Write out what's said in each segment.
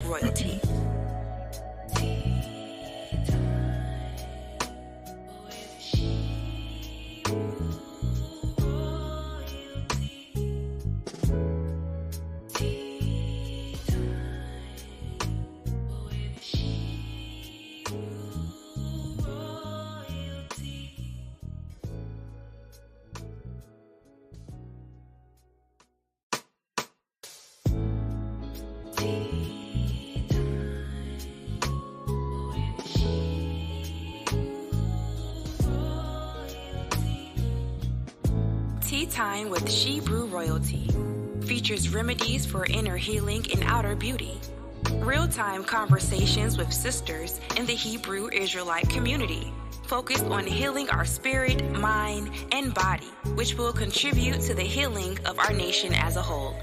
royalty. Tea Time with Shebrew Royalty features remedies for inner healing and outer beauty. Real-time conversations with sisters in the Hebrew Israelite community, focused on healing our spirit, mind, and body, which will contribute to the healing of our nation as a whole.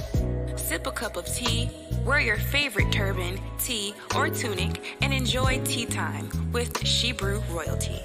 Sip a cup of tea, wear your favorite turban, tee, or tunic, and enjoy Tea Time with Shebrew Royalty.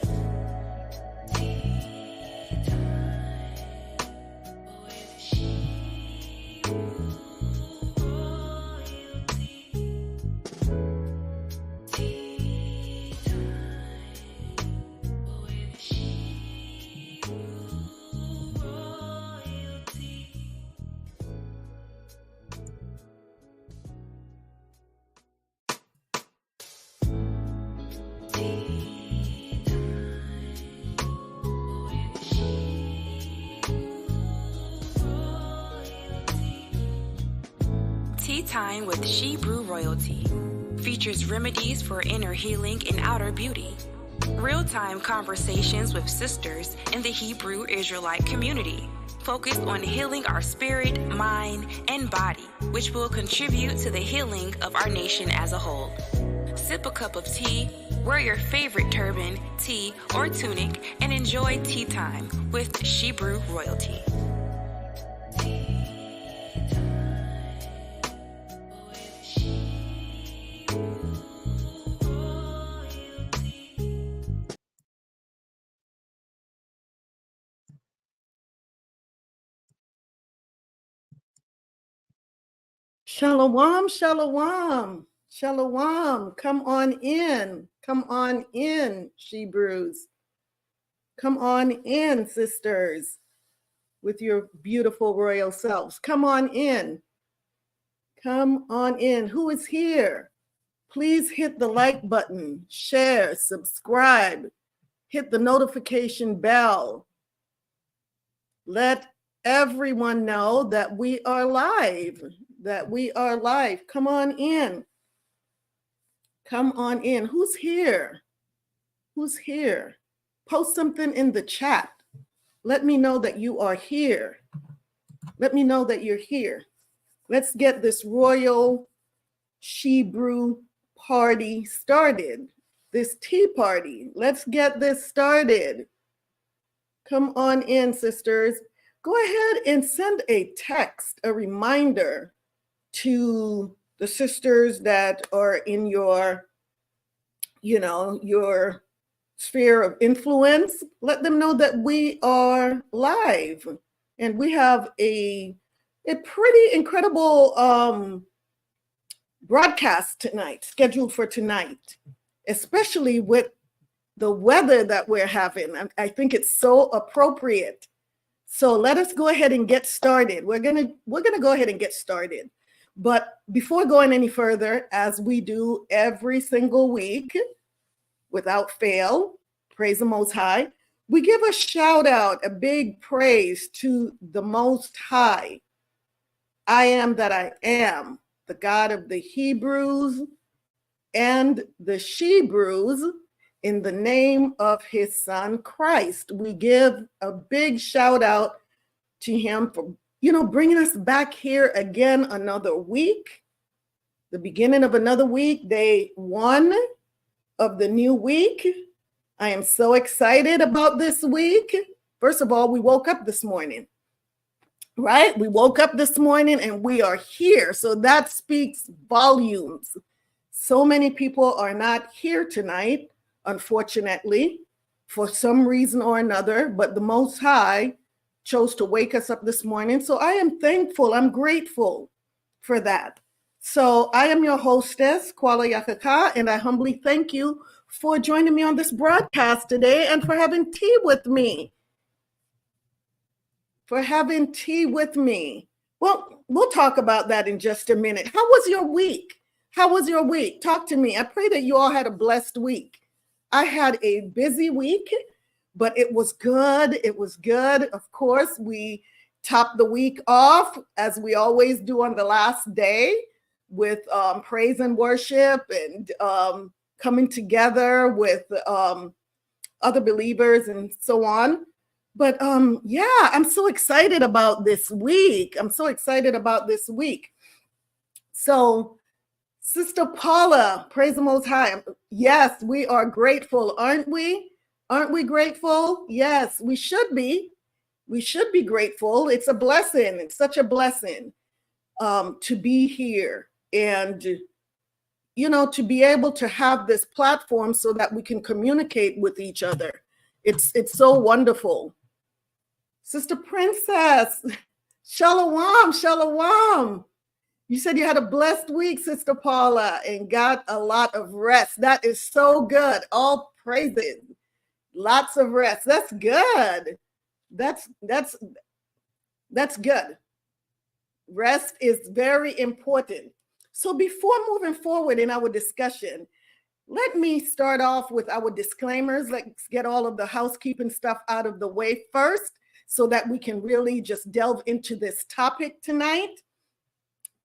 Tea Time with Shebrew Royalty features remedies for inner healing and outer beauty. Real-time conversations with sisters in the Hebrew Israelite community, focused on healing our spirit, mind, and body, which will contribute to the healing of our nation as a whole. Sip a cup of tea, wear your favorite turban, tee, or tunic, and enjoy Tea Time with Shebrew Royalty. Shalawam, shalawam, shalawam. Come on in, Shebrews. Come on in, sisters, with your beautiful royal selves. Come on in. Who is here? Please hit the like button, share, subscribe, hit the notification bell. Let everyone know that we are live. Come on in. Who's here? Post something in the chat. Let me know that you are here. Let me know that you're here. Let's get this royal Shebrew party started. This tea party. Let's get this started. Come on in, sisters. Go ahead and send a text, a reminder to the sisters that are in your sphere of influence. Let them know that we are live and we have a pretty incredible broadcast scheduled for tonight, especially with the weather that we're having. I think it's so appropriate. So let us go ahead and get started. We're gonna go ahead and get started. But before going any further, as we do every single week, without fail, praise the Most High, we give a shout out, a big praise to the Most High. I am that I am, the God of the Hebrews and the Shebrews, in the name of his son, Christ. We give a big shout out to him for, bringing us back here again another week, the beginning of another week, day 1 of the new week. I am so excited about this week. First of all, we woke up this morning, right? We woke up this morning and we are here. So that speaks volumes. So many people are not here tonight, unfortunately, for some reason or another, but the Most High chose to wake us up this morning. So I am thankful. I'm grateful for that. So I am your hostess, Kuala Yakaka, and I humbly thank you for joining me on this broadcast today and for having tea with me. Well, we'll talk about that in just a minute. How was your week? Talk to me. I pray that you all had a blessed week. I had a busy week, but it was good. Of course, we topped the week off, as we always do on the last day, with praise and worship and coming together with other believers and so on. But yeah, I'm so excited about this week. So, Sister Paula, praise the Most High. Yes, we are grateful, aren't we? Aren't we grateful? Yes, we should be. We should be grateful. It's a blessing. It's such a blessing to be here and, to be able to have this platform so that we can communicate with each other. It's so wonderful. Sister Princess, Shalawam. You said you had a blessed week, Sister Paula, and got a lot of rest. That is so good. All praises. Lots of rest. That's good. That's good. Rest is very important. So before moving forward in our discussion, let me start off with our disclaimers. Let's get all of the housekeeping stuff out of the way first so that we can really just delve into this topic tonight.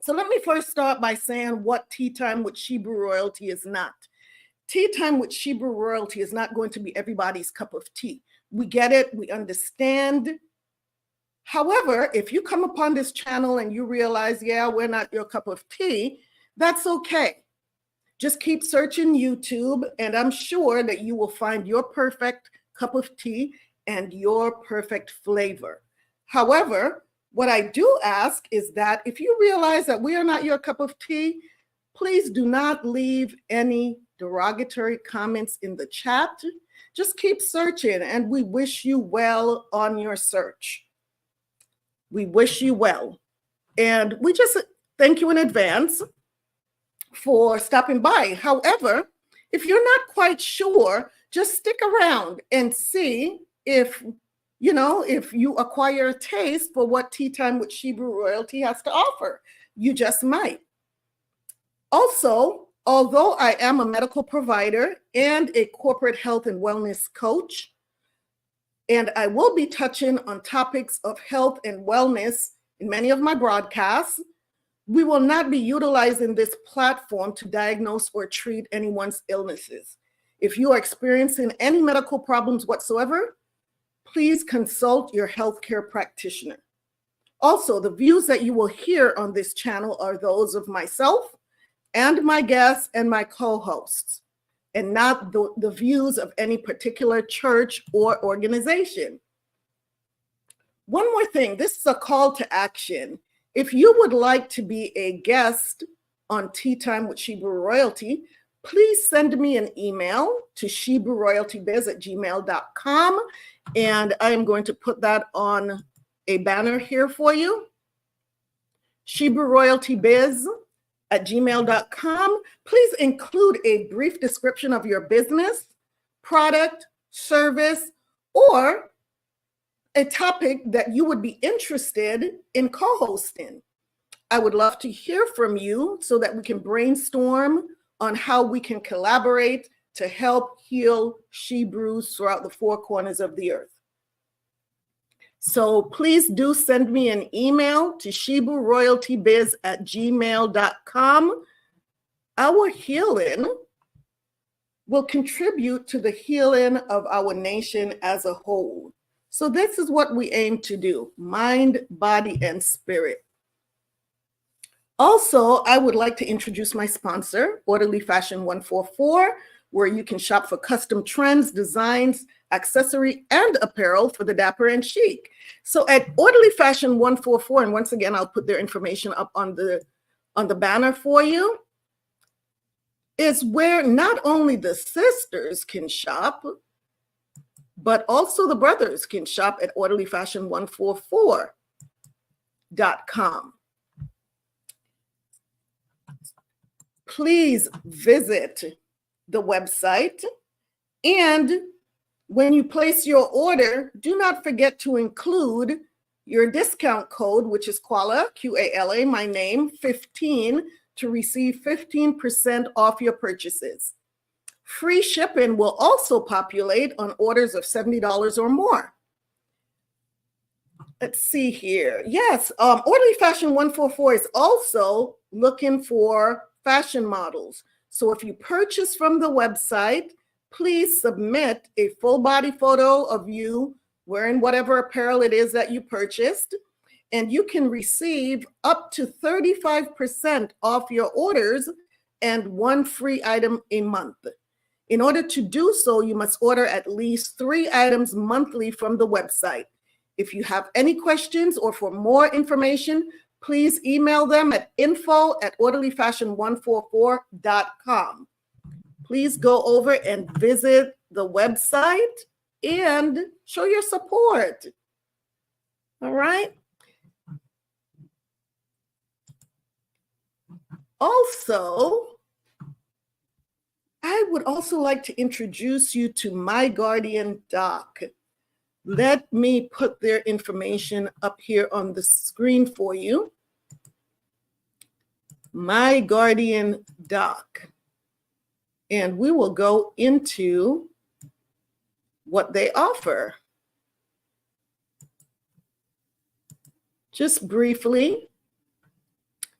So let me first start by saying what Tea Time with Shebrew Royalty is not. Tea Time with Shebrew Royalty is not going to be everybody's cup of tea. We get it. We understand. However, if you come upon this channel and you realize, yeah, we're not your cup of tea, that's okay. Just keep searching YouTube, and I'm sure that you will find your perfect cup of tea and your perfect flavor. However, what I do ask is that if you realize that we are not your cup of tea, please do not leave any derogatory comments in the chat. Just keep searching, and we wish you well on your search. We wish you well. And we just thank you in advance for stopping by. However, if you're not quite sure, just stick around and see if you acquire a taste for what Tea Time with Shebrew Royalty has to offer. You just might. Also, although I am a medical provider and a corporate health and wellness coach, and I will be touching on topics of health and wellness in many of my broadcasts, we will not be utilizing this platform to diagnose or treat anyone's illnesses. If you are experiencing any medical problems whatsoever, please consult your healthcare practitioner. Also, the views that you will hear on this channel are those of myself and my guests and my co-hosts, and not the views of any particular church or organization. One more thing, this is a call to action. If you would like to be a guest on Tea Time with Shebrew Royalty, please send me an email to shebrewroyaltybiz@gmail.com, and I am going to put that on a banner here for you. shebrewroyaltybiz@gmail.com. Please include a brief description of your business, product, service, or a topic that you would be interested in co-hosting. I would love to hear from you so that we can brainstorm on how we can collaborate to help heal Shebrews throughout the four corners of the earth. So please do send me an email to shebrewroyaltybiz@gmail.com. Our healing will contribute to the healing of our nation as a whole. So this is what we aim to do: mind, body, and spirit. Also, I would like to introduce my sponsor, Orderly Fashion 144, where you can shop for custom trends, designs, accessory, and apparel for the dapper and chic. So at Orderly Fashion 144, and once again, I'll put their information up on the banner for you, is where not only the sisters can shop, but also the brothers can shop at orderlyfashion144.com. please visit the website. And when you place your order, do not forget to include your discount code, which is Quala, Q-A-L-A, my name, 15, to receive 15% off your purchases. Free shipping will also populate on orders of $70 or more. Let's see here. Yes, Orderly Fashion 144 is also looking for fashion models. So if you purchase from the website, please submit a full body photo of you wearing whatever apparel it is that you purchased, and you can receive up to 35% off your orders and one free item a month. In order to do so, you must order at least 3 items monthly from the website. If you have any questions or for more information, please email them at info@orderlyfashion144.com. Please go over and visit the website and show your support. All right. Also, I would also like to introduce you to My Guardian Doc. Let me put their information up here on the screen for you. My Guardian Doc. And we will go into what they offer. Just briefly,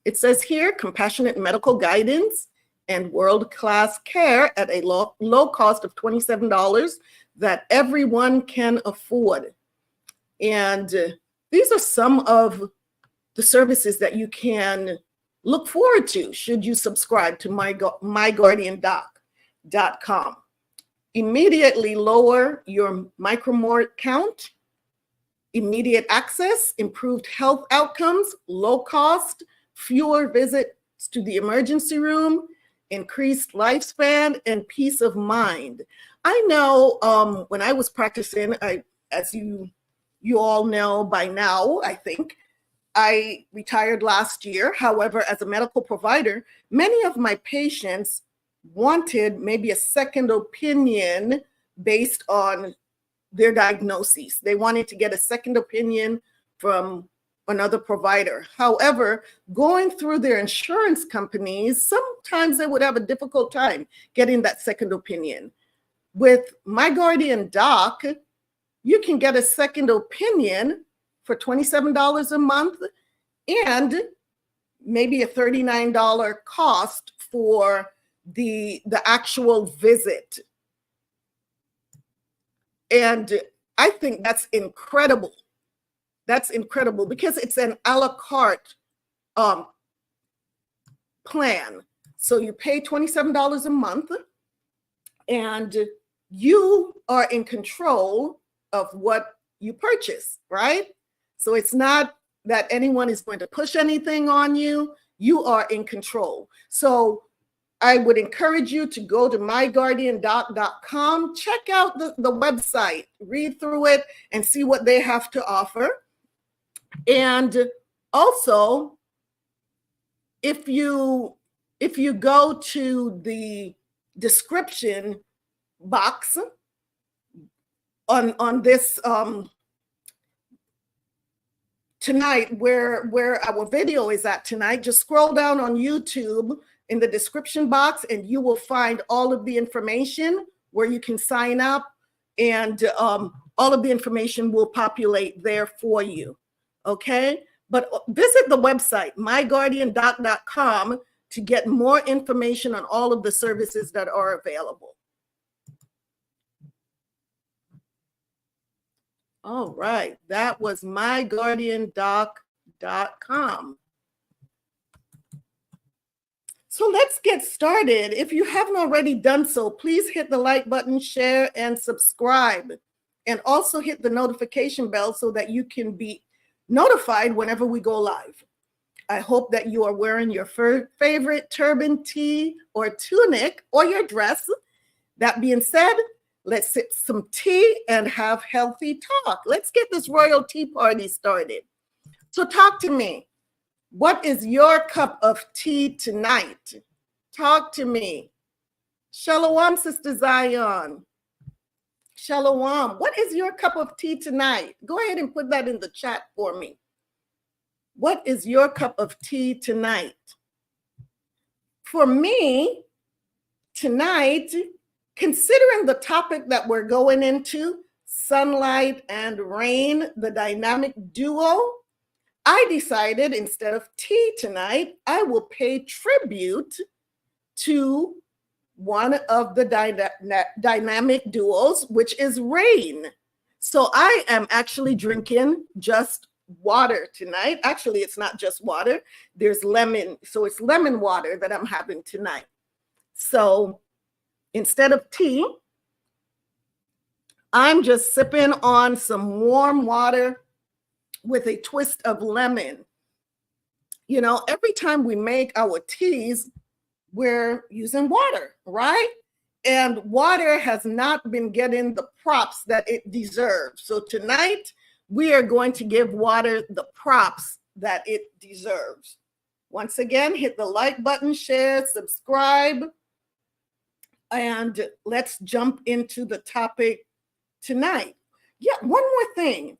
it says here, compassionate medical guidance and world-class care at a low cost of $27 that everyone can afford. And these are some of the services that you can look forward to should you subscribe to myguardiandoc.com. Immediately lower your micromort count, immediate access, improved health outcomes, low cost, fewer visits to the emergency room, increased lifespan, and peace of mind. I know when I was practicing, as you all know by now, I think, I retired last year. However, as a medical provider, many of my patients wanted maybe a second opinion based on their diagnoses. They wanted to get a second opinion from another provider. However, going through their insurance companies, sometimes they would have a difficult time getting that second opinion. With My Guardian Doc, you can get a second opinion for $27 a month and maybe a $39 cost for the actual visit. And I think that's incredible. That's incredible because it's an a la carte plan. So you pay $27 a month and you are in control of what you purchase, right? So it's not that anyone is going to push anything on you. You are in control. So I would encourage you to go to myguardiandoc.com, check out the website, read through it, and see what they have to offer. And also, if you go to the description box on this tonight, where our video is at tonight, just scroll down on YouTube in the description box and you will find all of the information where you can sign up, and all of the information will populate there for you. Okay, but visit the website myguardiandoc.com to get more information on all of the services that are available. All right, that was myguardiandoc.com. So let's get started. If you haven't already done so, please hit the like button, share, and subscribe. And also hit the notification bell so that you can be notified whenever we go live. I hope that you are wearing your favorite turban, tee, or tunic, or your dress. That being said, let's sip some tea and have healthy talk. Let's get this royal tea party started. So talk to me. What is your cup of tea tonight? Talk to me. Shalawam, Sister Zion. Shalawam. What is your cup of tea tonight? Go ahead and put that in the chat for me. What is your cup of tea tonight? For me, tonight, considering the topic that we're going into, sunlight and rain, the dynamic duo, I decided instead of tea tonight, I will pay tribute to one of the dynamic duos, which is rain. So I am actually drinking just water tonight. Actually, it's not just water. There's lemon. So it's lemon water that I'm having tonight. So instead of tea, I'm just sipping on some warm water with a twist of lemon. You know, every time we make our teas, we're using water, right? And water has not been getting the props that it deserves. So tonight, we are going to give water the props that it deserves. Once again, hit the like button, share, subscribe, and let's jump into the topic tonight. Yeah, one more thing.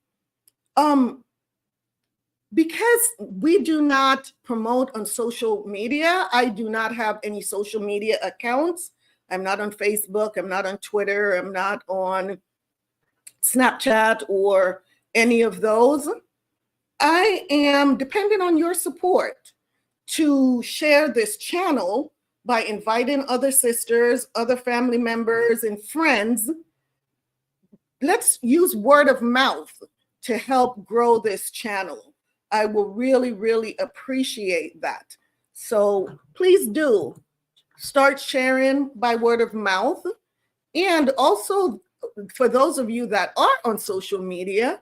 Because we do not promote on social media, I do not have any social media accounts. I'm not on Facebook, I'm not on Twitter, I'm not on Snapchat or any of those. I am dependent on your support to share this channel by inviting other sisters, other family members, and friends. Let's use word of mouth to help grow this channel. I will really, really appreciate that. So please do start sharing by word of mouth. And also, for those of you that are on social media,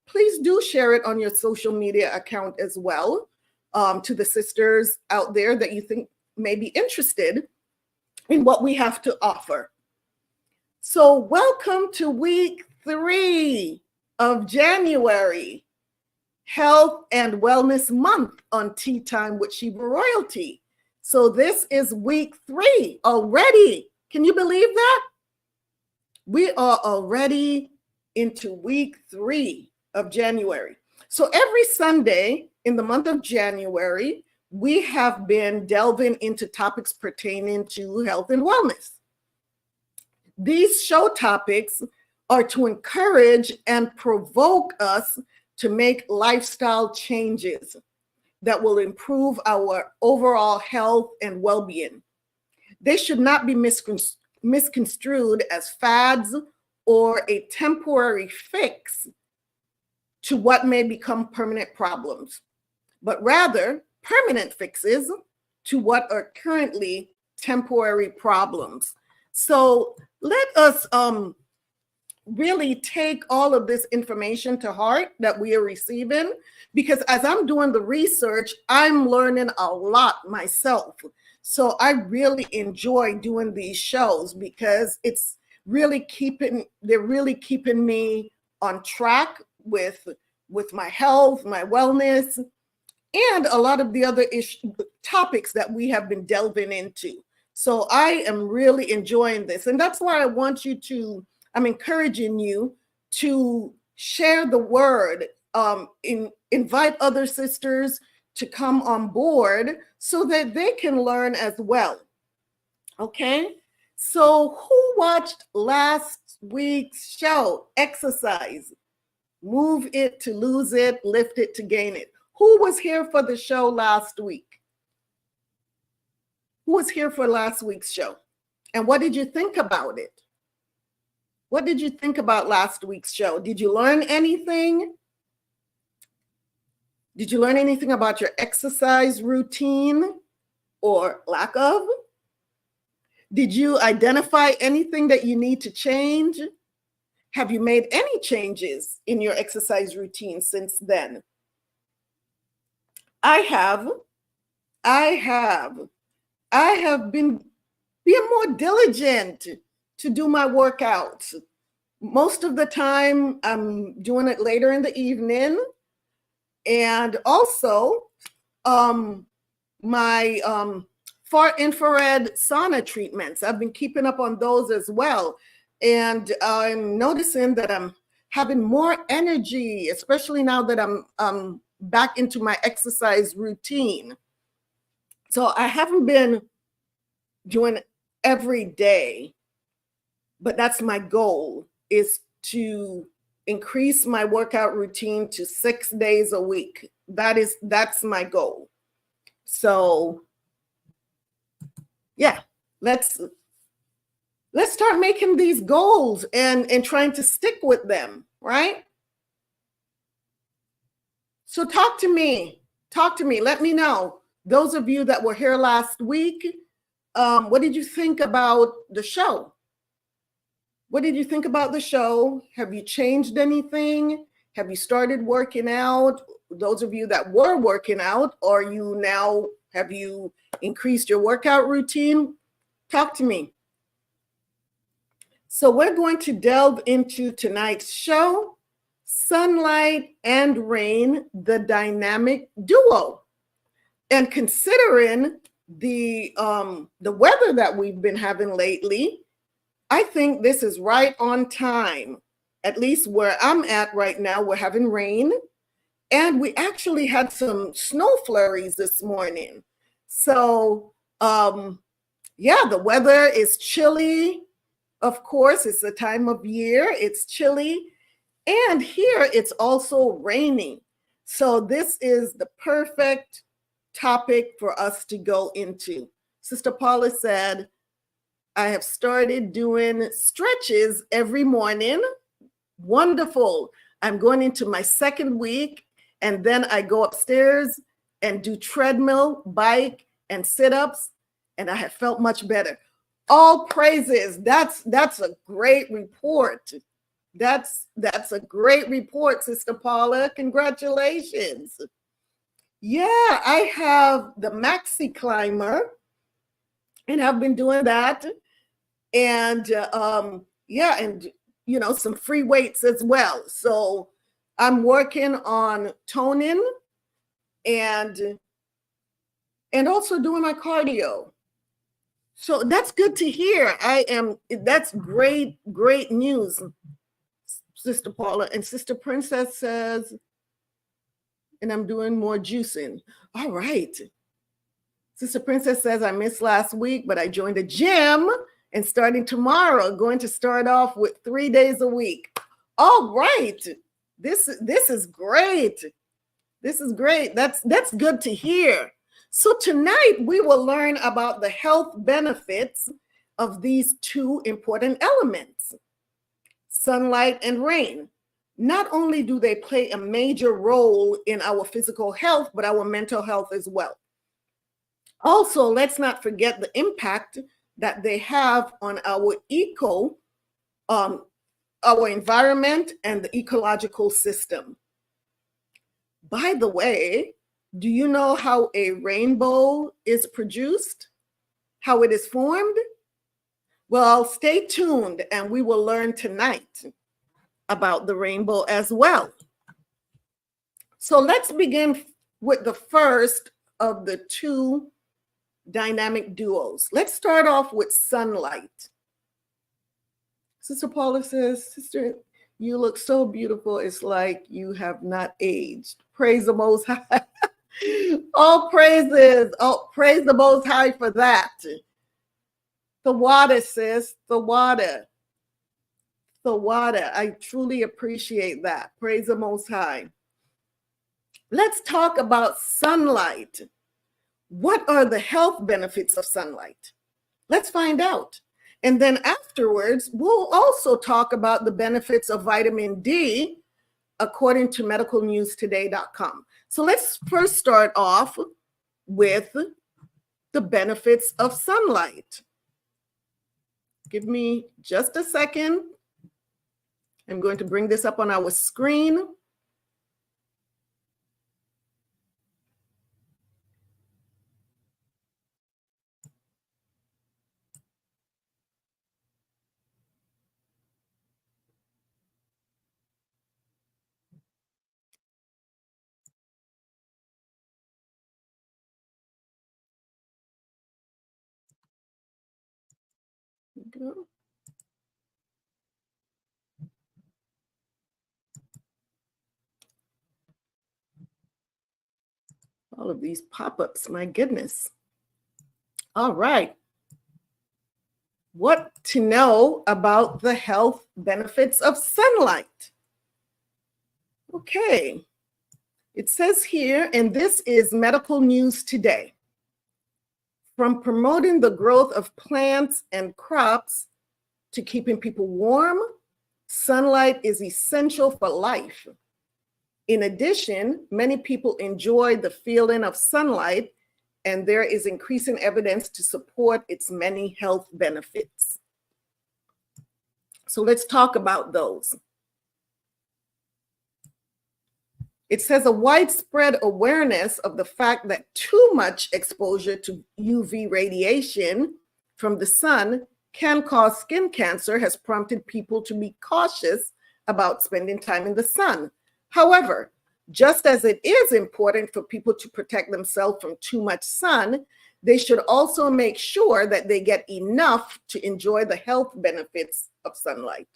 please do share it on your social media account as well, to the sisters out there that you think may be interested in what we have to offer. So welcome to week 3 of January, Health and Wellness Month on Tea Time with Shebrew Royalty. So this is week 3 already. Can you believe that? We are already into week 3 of January. So every Sunday in the month of January, we have been delving into topics pertaining to health and wellness. These show topics are to encourage and provoke us to make lifestyle changes that will improve our overall health and well-being. They should not be misconstrued as fads or a temporary fix to what may become permanent problems, but rather permanent fixes to what are currently temporary problems. So let us really take all of this information to heart that we are receiving, because as I'm doing the research, I'm learning a lot myself. So I really enjoy doing these shows because they're really keeping me on track with my health, my wellness, and a lot of the other topics that we have been delving into. So I am really enjoying this. And that's why I'm encouraging you to share the word, invite other sisters to come on board so that they can learn as well. Okay? So who watched last week's show, Exercise? Move it to lose it, lift it to gain it. Who was here for the show last week? Who was here for last week's show? And what did you think about it? What did you think about last week's show? Did you learn anything? Did you learn anything about your exercise routine or lack of? Did you identify anything that you need to change? Have you made any changes in your exercise routine since then? I have been being more diligent to do my workouts. Most of the time, I'm doing it later in the evening. And also, my far infrared sauna treatments. I've been keeping up on those as well. And I'm noticing that I'm having more energy, especially now that I'm back into my exercise routine. So I haven't been doing every day, but that's my goal, is to increase my workout routine to 6 days a week. That's my goal. So yeah, let's start making these goals and trying to stick with them, right? So talk to me. Let me know. Those of you that were here last week, what did you think about the show? What did you think about the show? Have you changed anything? Have you started working out? Those of you that were working out, have you increased your workout routine? Talk to me. So we're going to delve into tonight's show, Sunlight and Rain, the dynamic duo. And considering the weather that we've been having lately, I think this is right on time. At least where I'm at right now, we're having rain, and we actually had some snow flurries this morning. So yeah, the weather is chilly. Of course, it's the time of year, it's chilly, and here it's also raining. So this is the perfect topic for us to go into. Sister Paula said, I have started doing stretches every morning. Wonderful. I'm going into my second week, and then I go upstairs and do treadmill, bike, and sit-ups, and I have felt much better. All praises. That's a great report. That's a great report, Sister Paula. Congratulations. Yeah, I have the Maxi Climber, and I've been doing that. And yeah, and some free weights as well. So I'm working on toning and also doing my cardio. So that's good to hear. That's great news, Sister Paula. And Sister Princess says, and I'm doing more juicing. All right. Sister Princess says, I missed last week, but I joined a gym, and starting tomorrow, going to start off with 3 days a week. All right. This is great. This is great. That's good to hear. So tonight we will learn about the health benefits of these two important elements, sunlight and rain. Not only do they play a major role in our physical health, but our mental health as well. Also, let's not forget the impact that they have on our environment and the ecological system. By the way, do you know how a rainbow is produced? How it is formed? Well, stay tuned and we will learn tonight about the rainbow as well. So let's begin with the first of the two dynamic duos. Let's start off with sunlight. Sister Paula says, Sister, you look so beautiful. It's like you have not aged. Praise the Most High. All praises. Oh, praise the Most High for that. The water, sis. The water. The water. I truly appreciate that. Praise the Most High. Let's talk about sunlight. What are the health benefits of sunlight? Let's find out. And then afterwards, we'll also talk about the benefits of vitamin D, according to medicalnewstoday.com. So let's first start off with the benefits of sunlight. Give me just a second. I'm going to bring this up on our screen. we go. All of these pop-ups, my goodness. All right. What to know about the health benefits of sunlight? Okay. It says here, and this is Medical News Today. From promoting the growth of plants and crops to keeping people warm, sunlight is essential for life. In addition, many people enjoy the feeling of sunlight, and there is increasing evidence to support its many health benefits. So let's talk about those. It says a widespread awareness of the fact that too much exposure to UV radiation from the sun can cause skin cancer has prompted people to be cautious about spending time in the sun. However, just as it is important for people to protect themselves from too much sun, they should also make sure that they get enough to enjoy the health benefits of sunlight.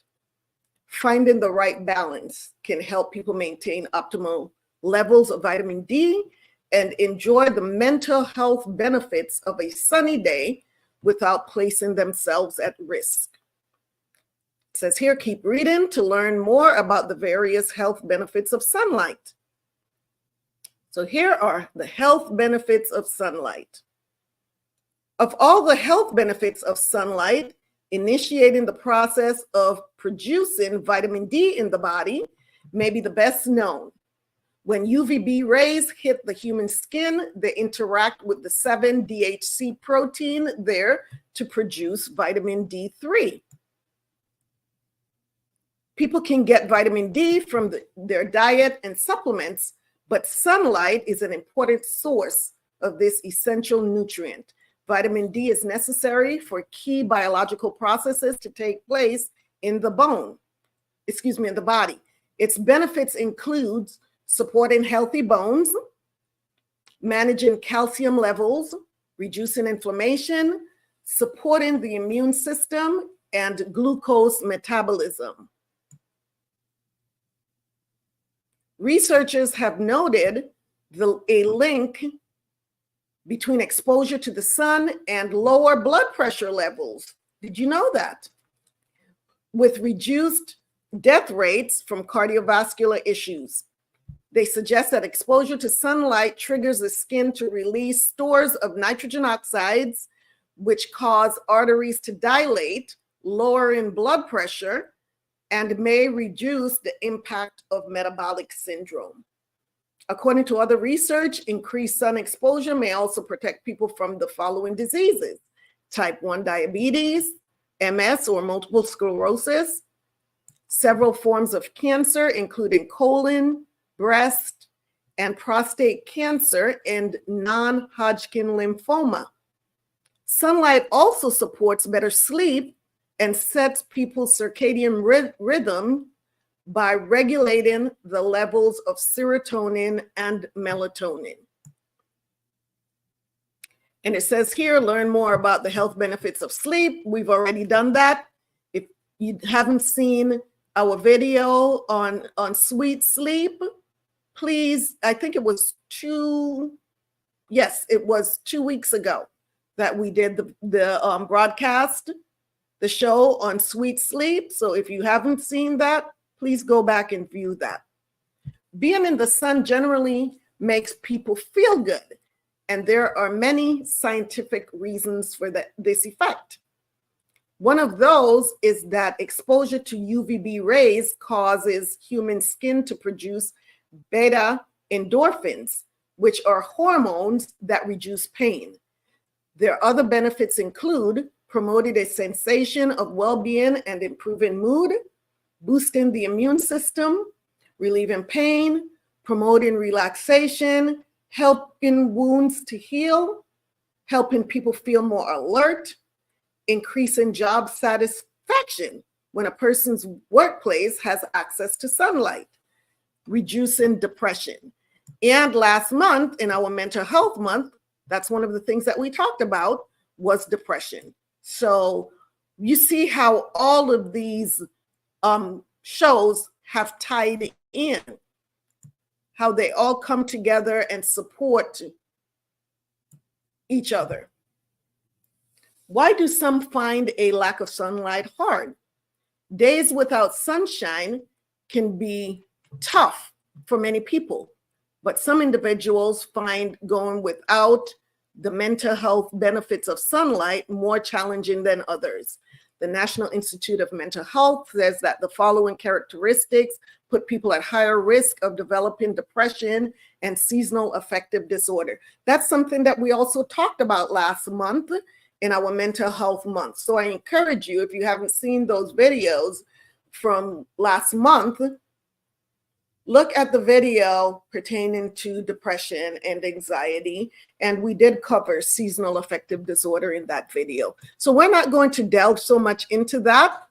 Finding the right balance can help people maintain optimal levels of vitamin D and enjoy the mental health benefits of a sunny day without placing themselves at risk. It says here, keep reading to learn more about the various health benefits of sunlight. So here are the health benefits of sunlight. Of all the health benefits of sunlight, initiating the process of producing vitamin D in the body may be the best known. When UVB rays hit the human skin, they interact with the 7-DHC protein there to produce vitamin D3. People can get vitamin D from their diet and supplements, but sunlight is an important source of this essential nutrient. Vitamin D is necessary for key biological processes to take place in the in the body. Its benefits include supporting healthy bones, managing calcium levels, reducing inflammation, supporting the immune system, and glucose metabolism. Researchers have noted a link between exposure to the sun and lower blood pressure levels. Did you know that? With reduced death rates from cardiovascular issues. They suggest that exposure to sunlight triggers the skin to release stores of nitrogen oxides, which cause arteries to dilate, lowering blood pressure, and may reduce the impact of metabolic syndrome. According to other research, increased sun exposure may also protect people from the following diseases: type 1 diabetes, MS or multiple sclerosis, several forms of cancer, including colon, breast, and prostate cancer, and non-Hodgkin lymphoma. Sunlight also supports better sleep and sets people's circadian rhythm by regulating the levels of serotonin and melatonin. And it says here, learn more about the health benefits of sleep. We've already done that. If you haven't seen our video on sweet sleep, please, I think it was 2 weeks ago that we did the broadcast, the show on sweet sleep. So if you haven't seen that, please go back and view that. Being in the sun generally makes people feel good, and there are many scientific reasons for this effect. One of those is that exposure to UVB rays causes human skin to produce beta endorphins, which are hormones that reduce pain. Their other benefits include promoting a sensation of well-being and improving mood, boosting the immune system, relieving pain, promoting relaxation, helping wounds to heal, helping people feel more alert, increasing job satisfaction when a person's workplace has access to sunlight, reducing depression. And last month, in our mental health month, that's one of the things that we talked about was depression. So You see how all of these shows have tied in, how they all come together and support each other. Why do some find a lack of sunlight hard? Days without sunshine can be tough for many people, but some individuals find going without the mental health benefits of sunlight more challenging than others. The National Institute of Mental Health says that the following characteristics put people at higher risk of developing depression and seasonal affective disorder. That's something that we also talked about last month in our mental health month. So I encourage you, if you haven't seen those videos from last month, look at the video pertaining to depression and anxiety. And we did cover seasonal affective disorder in that video. So we're not going to delve so much into that.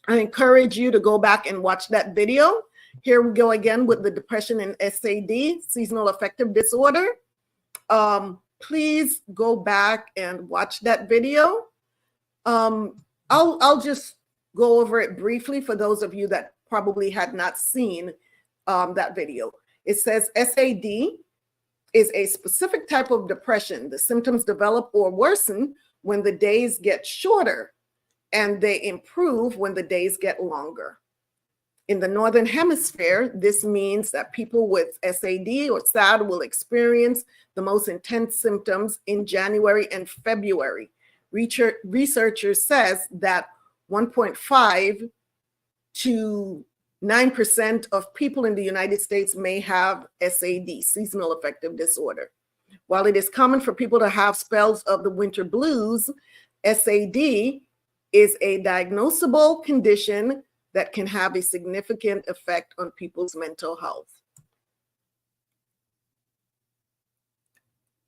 I encourage you to go back and watch that video. Here we go again with the depression and SAD, seasonal affective disorder. Please go back and watch that video. I'll just go over it briefly for those of you that probably had not seen that video. It says SAD is a specific type of depression. The symptoms develop or worsen when the days get shorter, and they improve when the days get longer. In the Northern Hemisphere, this means that people with SAD or SAD will experience the most intense symptoms in January and February. Researchers says that 1.5 to 9% of people in the United States may have SAD, seasonal affective disorder. While it is common for people to have spells of the winter blues, SAD is a diagnosable condition that can have a significant effect on people's mental health.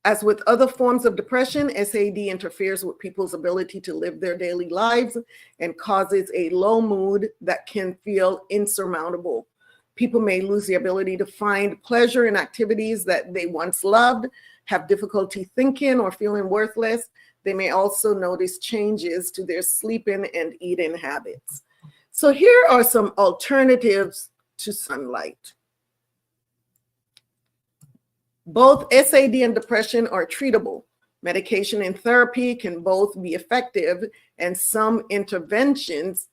As with other forms of depression, SAD interferes with people's ability to live their daily lives and causes a low mood that can feel insurmountable. People may lose the ability to find pleasure in activities that they once loved, have difficulty thinking or feeling worthless. They may also notice changes to their sleeping and eating habits. So here are some alternatives to sunlight. Both SAD and depression are treatable. Medication and therapy can both be effective, and some interventions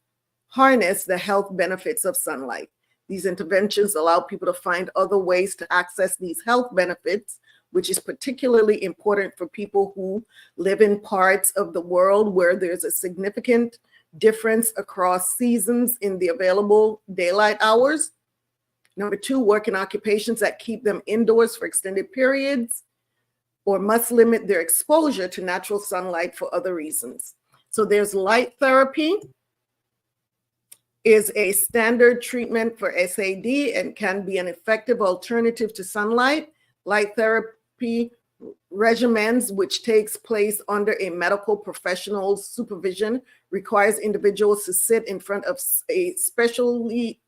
harness the health benefits of sunlight. These interventions allow people to find other ways to access these health benefits, which is particularly important for people who live in parts of the world where there's a significant difference across seasons in the available daylight hours. Number two, work in occupations that keep them indoors for extended periods or must limit their exposure to natural sunlight for other reasons. So there's light therapy is a standard treatment for SAD and can be an effective alternative to sunlight. Light therapy regimens, which takes place under a medical professional's supervision, requires individuals to sit in front of a specially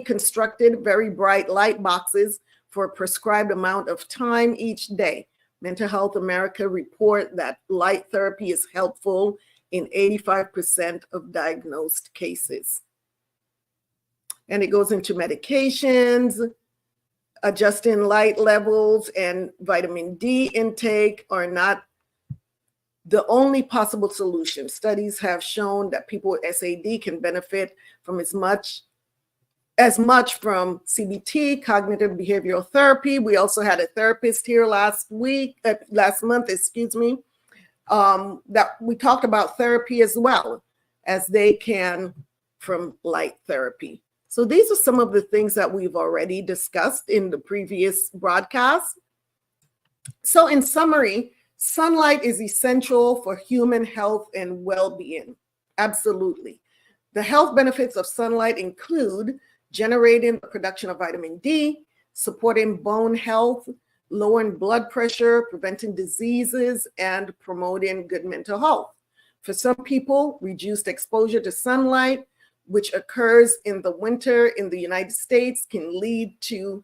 constructed, very bright light boxes for a prescribed amount of time each day. Mental Health America report that light therapy is helpful in 85% of diagnosed cases. And it goes into medications, adjusting light levels, and vitamin D intake are not the only possible solution. Studies have shown that people with SAD can benefit from as much from CBT, cognitive behavioral therapy. We also had a therapist here last month, that we talked about therapy as well as they can from light therapy. So these are some of the things that we've already discussed in the previous broadcast. So in summary, sunlight is essential for human health and well-being. Absolutely. The health benefits of sunlight include generating the production of vitamin D, supporting bone health, lowering blood pressure, preventing diseases, and promoting good mental health. For some people, reduced exposure to sunlight, which occurs in the winter in the United States, can lead to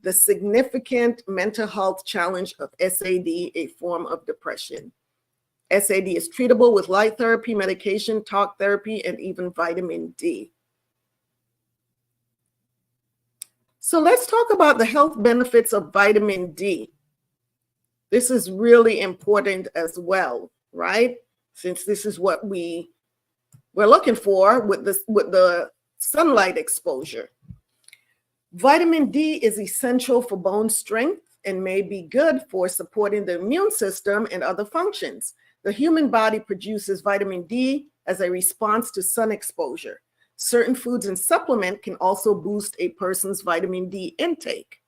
the significant mental health challenge of SAD, a form of depression. SAD is treatable with light therapy, medication, talk therapy, and even vitamin D. So let's talk about the health benefits of vitamin D. This is really important as well, right? Since this is what we're looking for with the sunlight exposure. Vitamin D is essential for bone strength and may be good for supporting the immune system and other functions. The human body produces vitamin D as a response to sun exposure. Certain foods and supplements can also boost a person's vitamin D intake.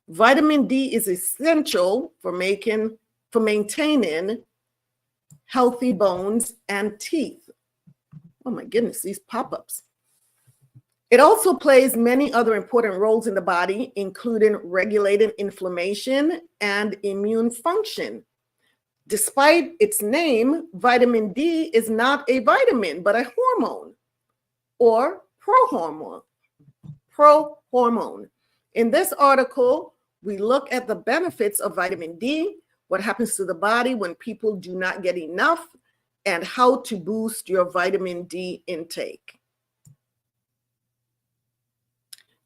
Vitamin D is essential for maintaining healthy bones and teeth. Oh my goodness, these pop-ups. It also plays many other important roles in the body, including regulating inflammation and immune function. Despite its name, vitamin D is not a vitamin, but a hormone or prohormone. In this article, we look at the benefits of vitamin D, what happens to the body when people do not get enough, and how to boost your vitamin D intake.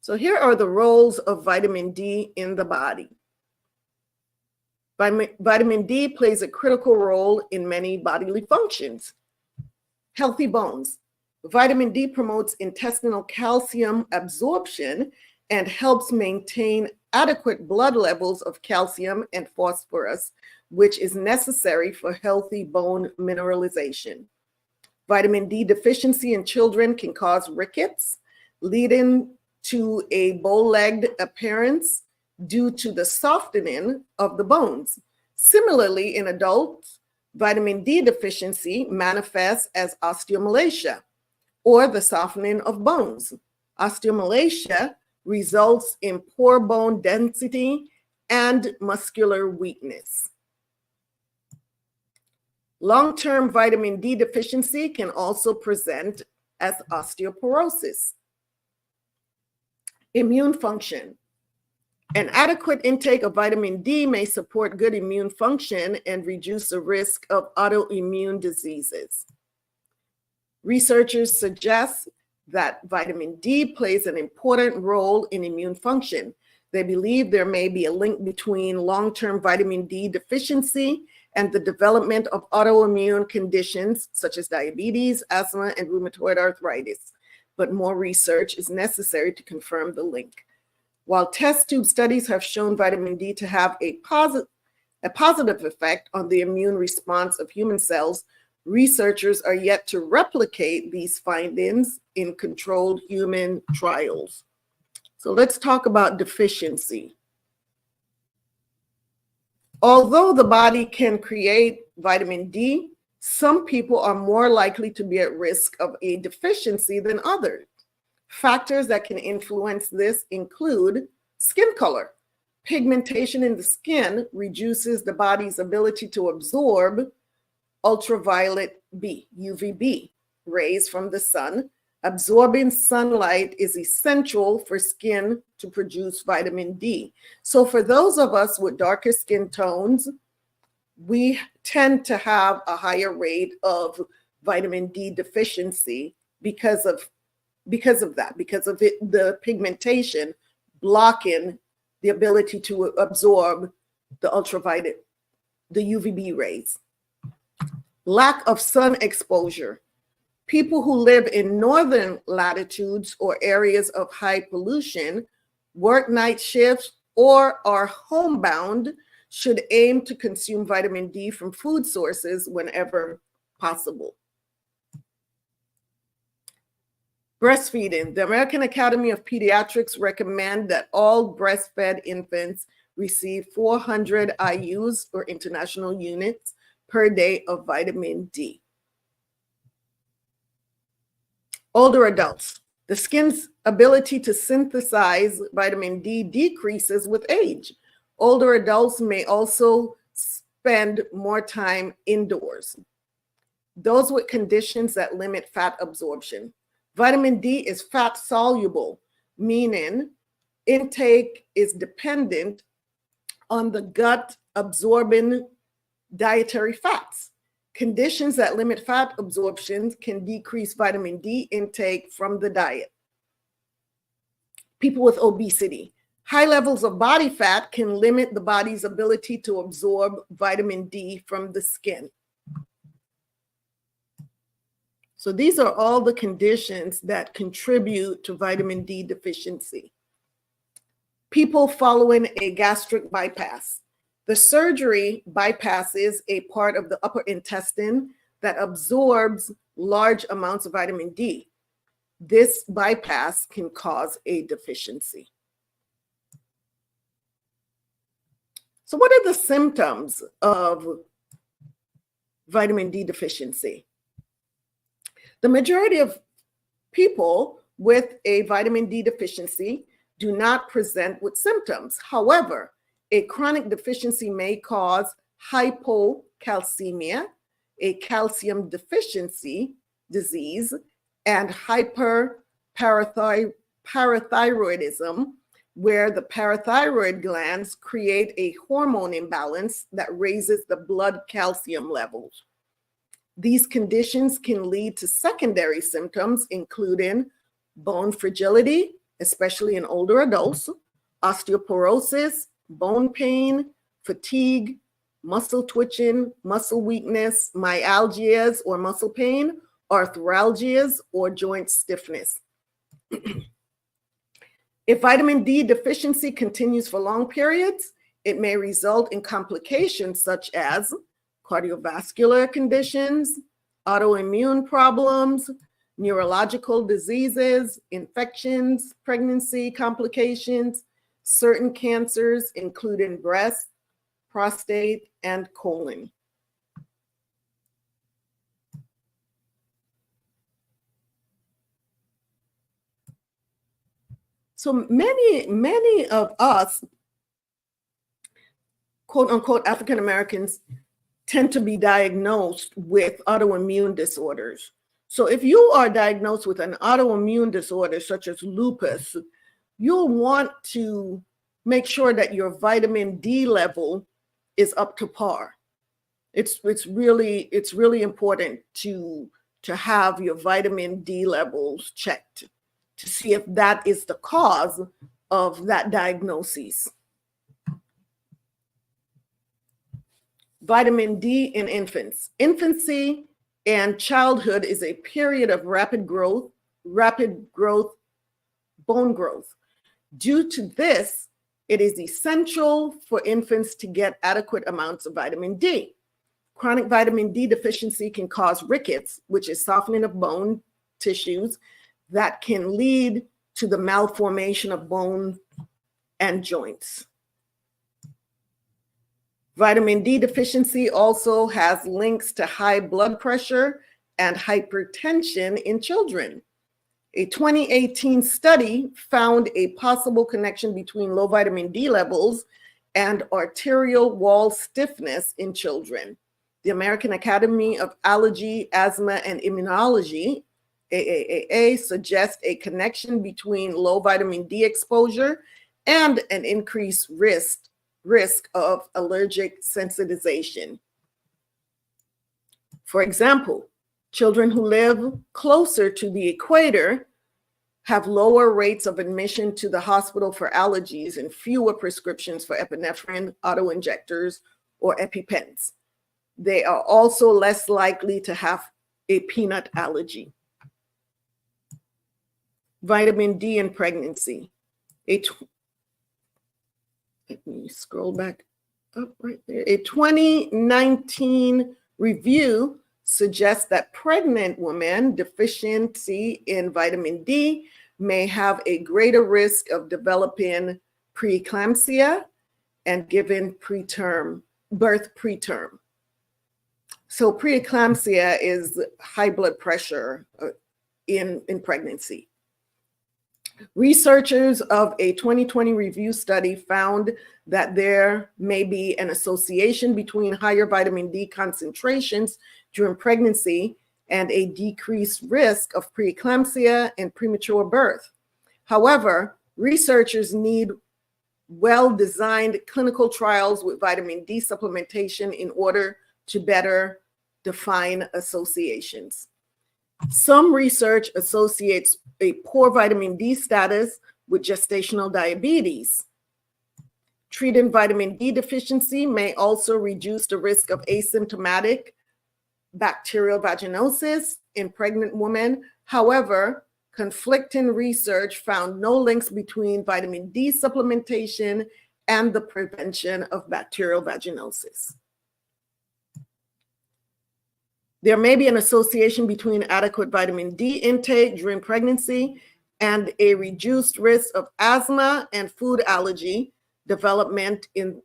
So here are the roles of vitamin D in the body. Vitamin D plays a critical role in many bodily functions. Healthy bones. Vitamin D promotes intestinal calcium absorption and helps maintain adequate blood levels of calcium and phosphorus, which is necessary for healthy bone mineralization. Vitamin D deficiency in children can cause rickets, leading to a bow-legged appearance due to the softening of the bones. Similarly, in adults, vitamin D deficiency manifests as osteomalacia, or the softening of bones. Osteomalacia results in poor bone density and muscular weakness. Long-term vitamin D deficiency can also present as osteoporosis. Immune function. An adequate intake of vitamin D may support good immune function and reduce the risk of autoimmune diseases. Researchers suggest that vitamin D plays an important role in immune function. They believe there may be a link between long-term vitamin D deficiency and the development of autoimmune conditions such as diabetes, asthma, and rheumatoid arthritis. But more research is necessary to confirm the link. While test tube studies have shown vitamin D to have a positive effect on the immune response of human cells, researchers are yet to replicate these findings in controlled human trials. So let's talk about deficiency. Although the body can create vitamin D, some people are more likely to be at risk of a deficiency than others. Factors that can influence this include skin color. Pigmentation in the skin reduces the body's ability to absorb ultraviolet B, UVB, rays from the sun. Absorbing sunlight is essential for skin to produce vitamin D. So for those of us with darker skin tones, we tend to have a higher rate of vitamin D deficiency because of the pigmentation blocking the ability to absorb the ultraviolet, the UVB rays. Lack of sun exposure. People who live in northern latitudes or areas of high pollution, work night shifts, or are homebound should aim to consume vitamin D from food sources whenever possible. Breastfeeding. The American Academy of Pediatrics recommend that all breastfed infants receive 400 IUs or international units per day of vitamin D. Older adults. The skin's ability to synthesize vitamin D decreases with age. Older adults may also spend more time indoors. Those with conditions that limit fat absorption. Vitamin D is fat soluble, meaning intake is dependent on the gut absorbing dietary fats. Conditions that limit fat absorption can decrease vitamin D intake from the diet. People with obesity. High levels of body fat can limit the body's ability to absorb vitamin D from the skin. So these are all the conditions that contribute to vitamin D deficiency. People following a gastric bypass. The surgery bypasses a part of the upper intestine that absorbs large amounts of vitamin D. This bypass can cause a deficiency. So what are the symptoms of vitamin D deficiency? The majority of people with a vitamin D deficiency do not present with symptoms. However, a chronic deficiency may cause hypocalcemia, a calcium deficiency disease, and hyperparathyroidism, where the parathyroid glands create a hormone imbalance that raises the blood calcium levels. These conditions can lead to secondary symptoms, including bone fragility, especially in older adults, osteoporosis, bone pain, fatigue, muscle twitching, muscle weakness, myalgias or muscle pain, arthralgias or joint stiffness. If vitamin D deficiency continues for long periods, it may result in complications such as cardiovascular conditions, autoimmune problems, neurological diseases, infections, pregnancy complications, certain cancers, including breast, prostate, and colon. So many of us, quote unquote, African Americans, tend to be diagnosed with autoimmune disorders. So if you are diagnosed with an autoimmune disorder such as lupus, you'll want to make sure that your vitamin D level is up to par. It's really important to have your vitamin D levels checked to see if that is the cause of that diagnosis. Vitamin D in infants. Infancy and childhood is a period of rapid growth, bone growth. Due to this, it is essential for infants to get adequate amounts of vitamin D. Chronic vitamin D deficiency can cause rickets, which is softening of bone tissues that can lead to the malformation of bone and joints. Vitamin D deficiency also has links to high blood pressure and hypertension in children. A 2018 study found a possible connection between low vitamin D levels and arterial wall stiffness in children. The American Academy of Allergy, Asthma, and Immunology, AAAA, suggests a connection between low vitamin D exposure and an increased risk of allergic sensitization. For example, children who live closer to the equator have lower rates of admission to the hospital for allergies and fewer prescriptions for epinephrine, autoinjectors, or EpiPens. They are also less likely to have a peanut allergy. Vitamin D in pregnancy. Let me scroll back up right there. A 2019 review suggests that pregnant women deficiency in vitamin D may have a greater risk of developing preeclampsia and giving birth preterm. So preeclampsia is high blood pressure in pregnancy. Researchers of a 2020 review study found that there may be an association between higher vitamin D concentrations during pregnancy and a decreased risk of preeclampsia and premature birth. However, researchers need well-designed clinical trials with vitamin D supplementation in order to better define associations. Some research associates a poor vitamin D status with gestational diabetes. Treating vitamin D deficiency may also reduce the risk of asymptomatic bacterial vaginosis in pregnant women. However, conflicting research found no links between vitamin D supplementation and the prevention of bacterial vaginosis. There may be an association between adequate vitamin D intake during pregnancy and a reduced risk of asthma and food allergy development in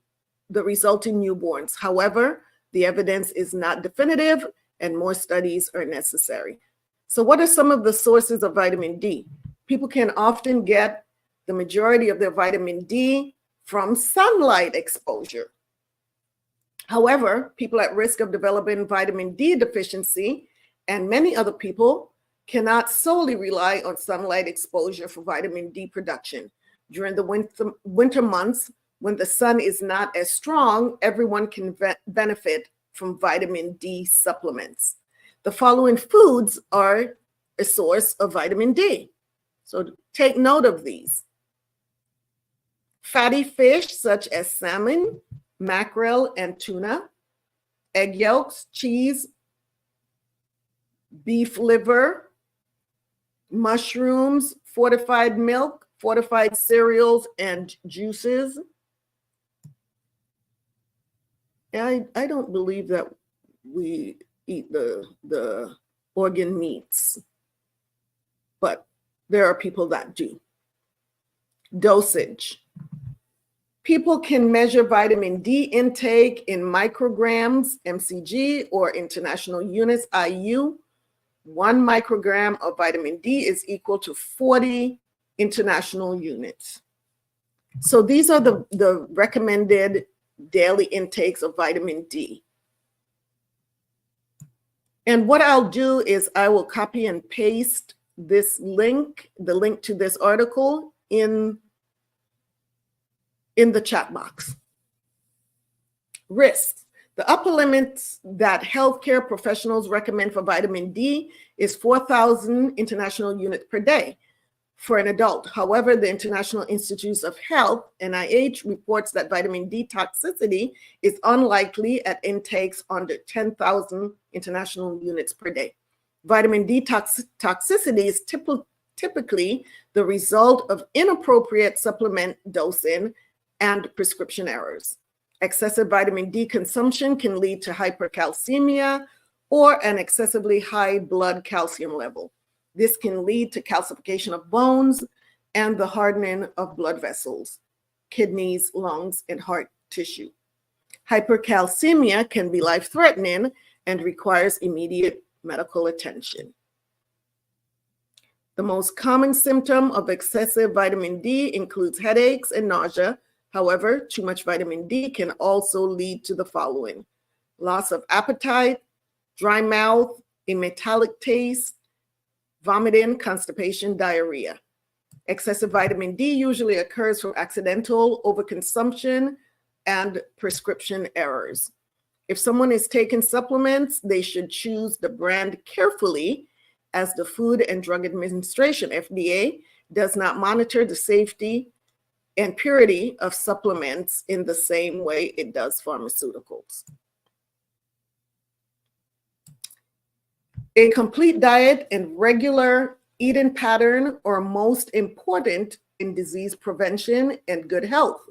the resulting newborns. However, the evidence is not definitive and more studies are necessary. So what are some of the sources of vitamin D? People can often get the majority of their vitamin D from sunlight exposure. However, people at risk of developing vitamin D deficiency and many other people cannot solely rely on sunlight exposure for vitamin D production. During the winter months, when the sun is not as strong, everyone can benefit from vitamin D supplements. The following foods are a source of vitamin D. So take note of these. Fatty fish such as salmon, mackerel, and tuna, egg yolks, cheese, beef liver, mushrooms, fortified milk, fortified cereals, and juices. I don't believe that we eat the organ meats, but there are people that do. Dosage. People can measure vitamin D intake in micrograms, mcg, or international units, IU. 1 microgram of vitamin D is equal to 40 international units. So these are the recommended daily intakes of vitamin D. And what I'll do is I will copy and paste this link, the link to this article in the chat box. Risks. The upper limits that healthcare professionals recommend for vitamin D is 4,000 international units per day for an adult. However, the International Institutes of Health, NIH, reports that vitamin D toxicity is unlikely at intakes under 10,000 international units per day. Vitamin D toxicity is typically the result of inappropriate supplement dosing and prescription errors. Excessive vitamin D consumption can lead to hypercalcemia or an excessively high blood calcium level. This can lead to calcification of bones and the hardening of blood vessels, kidneys, lungs, and heart tissue. Hypercalcemia can be life-threatening and requires immediate medical attention. The most common symptom of excessive vitamin D includes headaches and nausea. However, too much vitamin D can also lead to the following: loss of appetite, dry mouth, a metallic taste, vomiting, constipation, diarrhea. Excessive vitamin D usually occurs from accidental overconsumption and prescription errors. If someone is taking supplements, they should choose the brand carefully, as the Food and Drug Administration, FDA, does not monitor the safety and purity of supplements in the same way it does pharmaceuticals. A complete diet and regular eating pattern are most important in disease prevention and good health.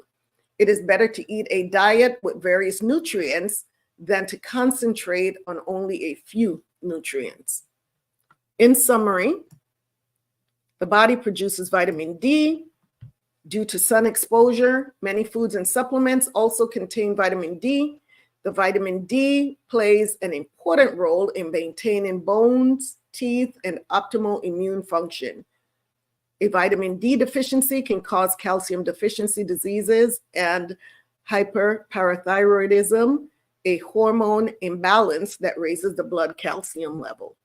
It is better to eat a diet with various nutrients than to concentrate on only a few nutrients. In summary, the body produces vitamin D due to sun exposure. Many foods and supplements also contain vitamin D. The vitamin D plays an important role in maintaining bones, teeth, and optimal immune function. A vitamin D deficiency can cause calcium deficiency diseases and hyperparathyroidism, a hormone imbalance that raises the blood calcium level.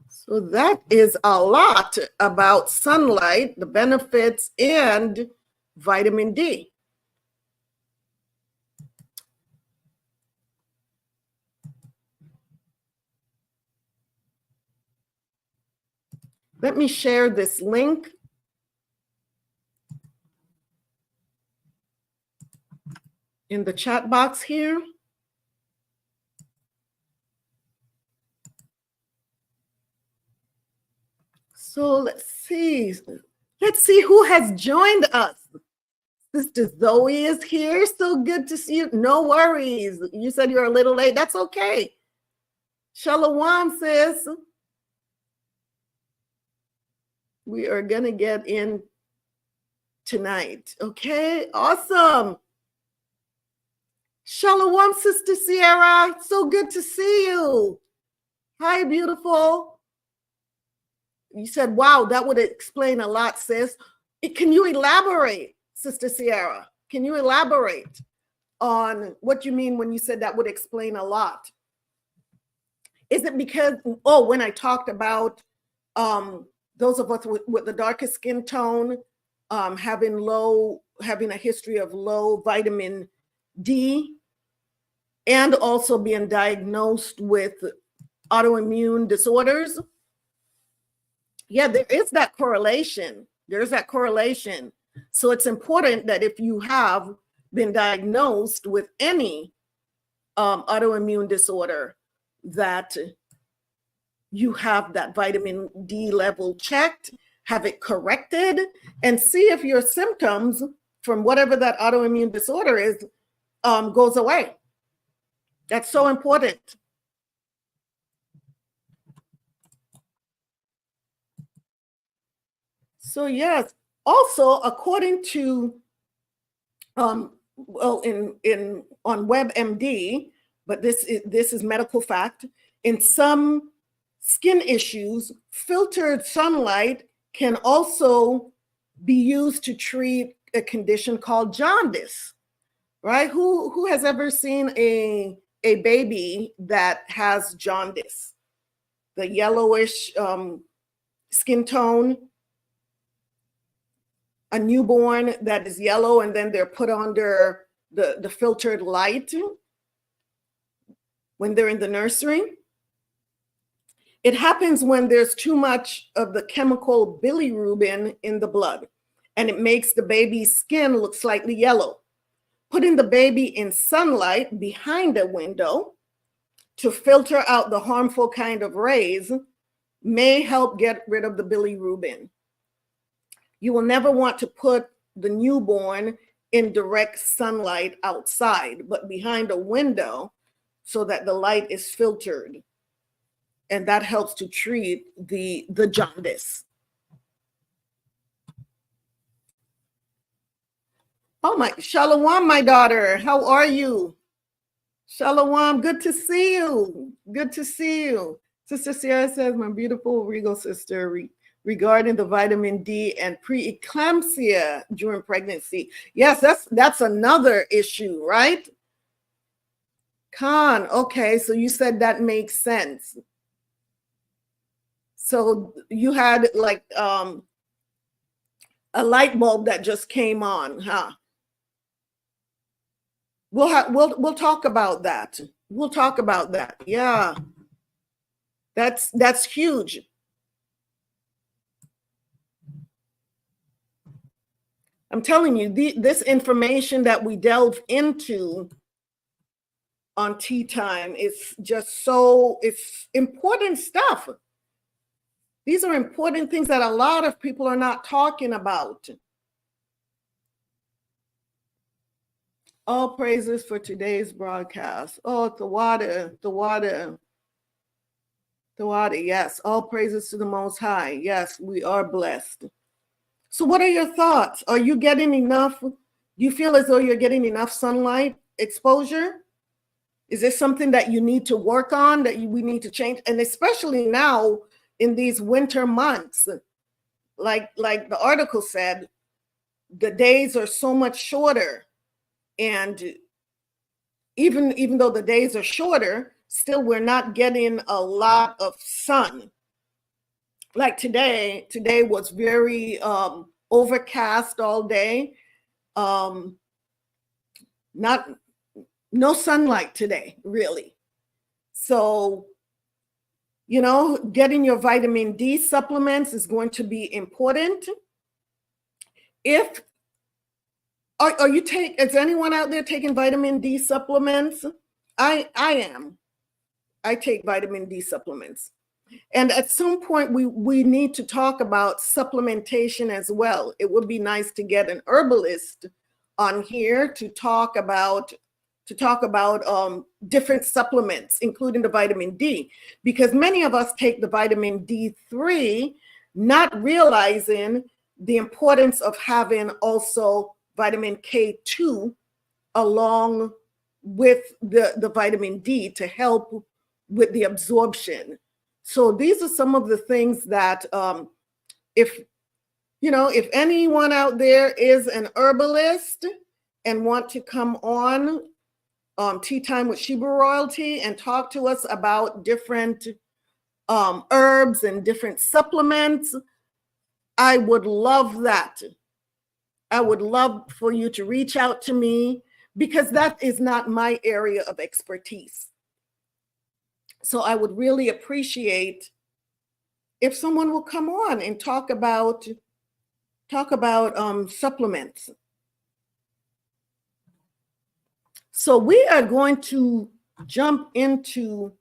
So that is a lot about sunlight, the benefits, and vitamin D. Let me share this link. In the chat box here. So let's see. Let's see who has joined us. Sister Zoe is here. So good to see you. No worries. You said you're a little late. That's okay. Shalawam says we are going to get in tonight. Okay, awesome. Shalawam, Sister Sierra. So good to see you. Hi, beautiful. You said, wow, that would explain a lot, sis. Can you elaborate, Sister Sierra? Can you elaborate on what you mean when you said that would explain a lot? Is it because, when I talked about those of us with the darkest skin tone having a history of low vitamin D and also being diagnosed with autoimmune disorders? Yeah, there is that correlation. There's that correlation. So it's important that if you have been diagnosed with any autoimmune disorder, that you have that vitamin D level checked, have it corrected, and see if your symptoms from whatever that autoimmune disorder is goes away. That's so important. So yes, also according to on WebMD, but this is medical fact, in some skin issues, filtered sunlight can also be used to treat a condition called jaundice, right? Who has ever seen a baby that has jaundice? The yellowish skin tone, a newborn that is yellow, and then they're put under the filtered light when they're in the nursery. It happens when there's too much of the chemical bilirubin in the blood, and it makes the baby's skin look slightly yellow. Putting the baby in sunlight behind a window to filter out the harmful kind of rays may help get rid of the bilirubin. You will never want to put the newborn in direct sunlight outside, but behind a window so that the light is filtered. And that helps to treat the jaundice. Oh my, Shalawam, my daughter, how are you? Shalawam, good to see you. Good to see you. Sister Sierra says, my beautiful regal sister, regarding the vitamin D and preeclampsia during pregnancy. Yes, that's another issue, right? Khan, okay, so you said that makes sense. So you had like a light bulb that just came on, huh? We'll talk about that. We'll talk about that. Yeah, that's huge. I'm telling you, this information that we delve into on Tea Time is just it's important stuff. These are important things that a lot of people are not talking about. All praises for today's broadcast. Oh, the water. Yes, all praises to the Most High. Yes, we are blessed. So what are your thoughts? Are you getting enough? Do you feel as though you're getting enough sunlight exposure? Is this something that you need to work on, that we need to change? And especially now in these winter months, like the article said, the days are so much shorter. And even though the days are shorter, still we're not getting a lot of sun. Like today was very overcast all day. No sunlight today, really. So You know, getting your vitamin D supplements is going to be important. If is anyone out there taking vitamin D supplements? I am. I take vitamin D supplements. And at some point, we need to talk about supplementation as well. It would be nice to get an herbalist on here to talk about different supplements, including the vitamin D, because many of us take the vitamin D3, not realizing the importance of having also vitamin K2 along with the vitamin D to help with the absorption. So these are some of the things that if anyone out there is an herbalist and want to come on Tea Time with Shebrew Royalty and talk to us about different herbs and different supplements, I would love that. I would love for you to reach out to me, because that is not my area of expertise. So I would really appreciate if someone will come on and talk about supplements. So we are going to jump into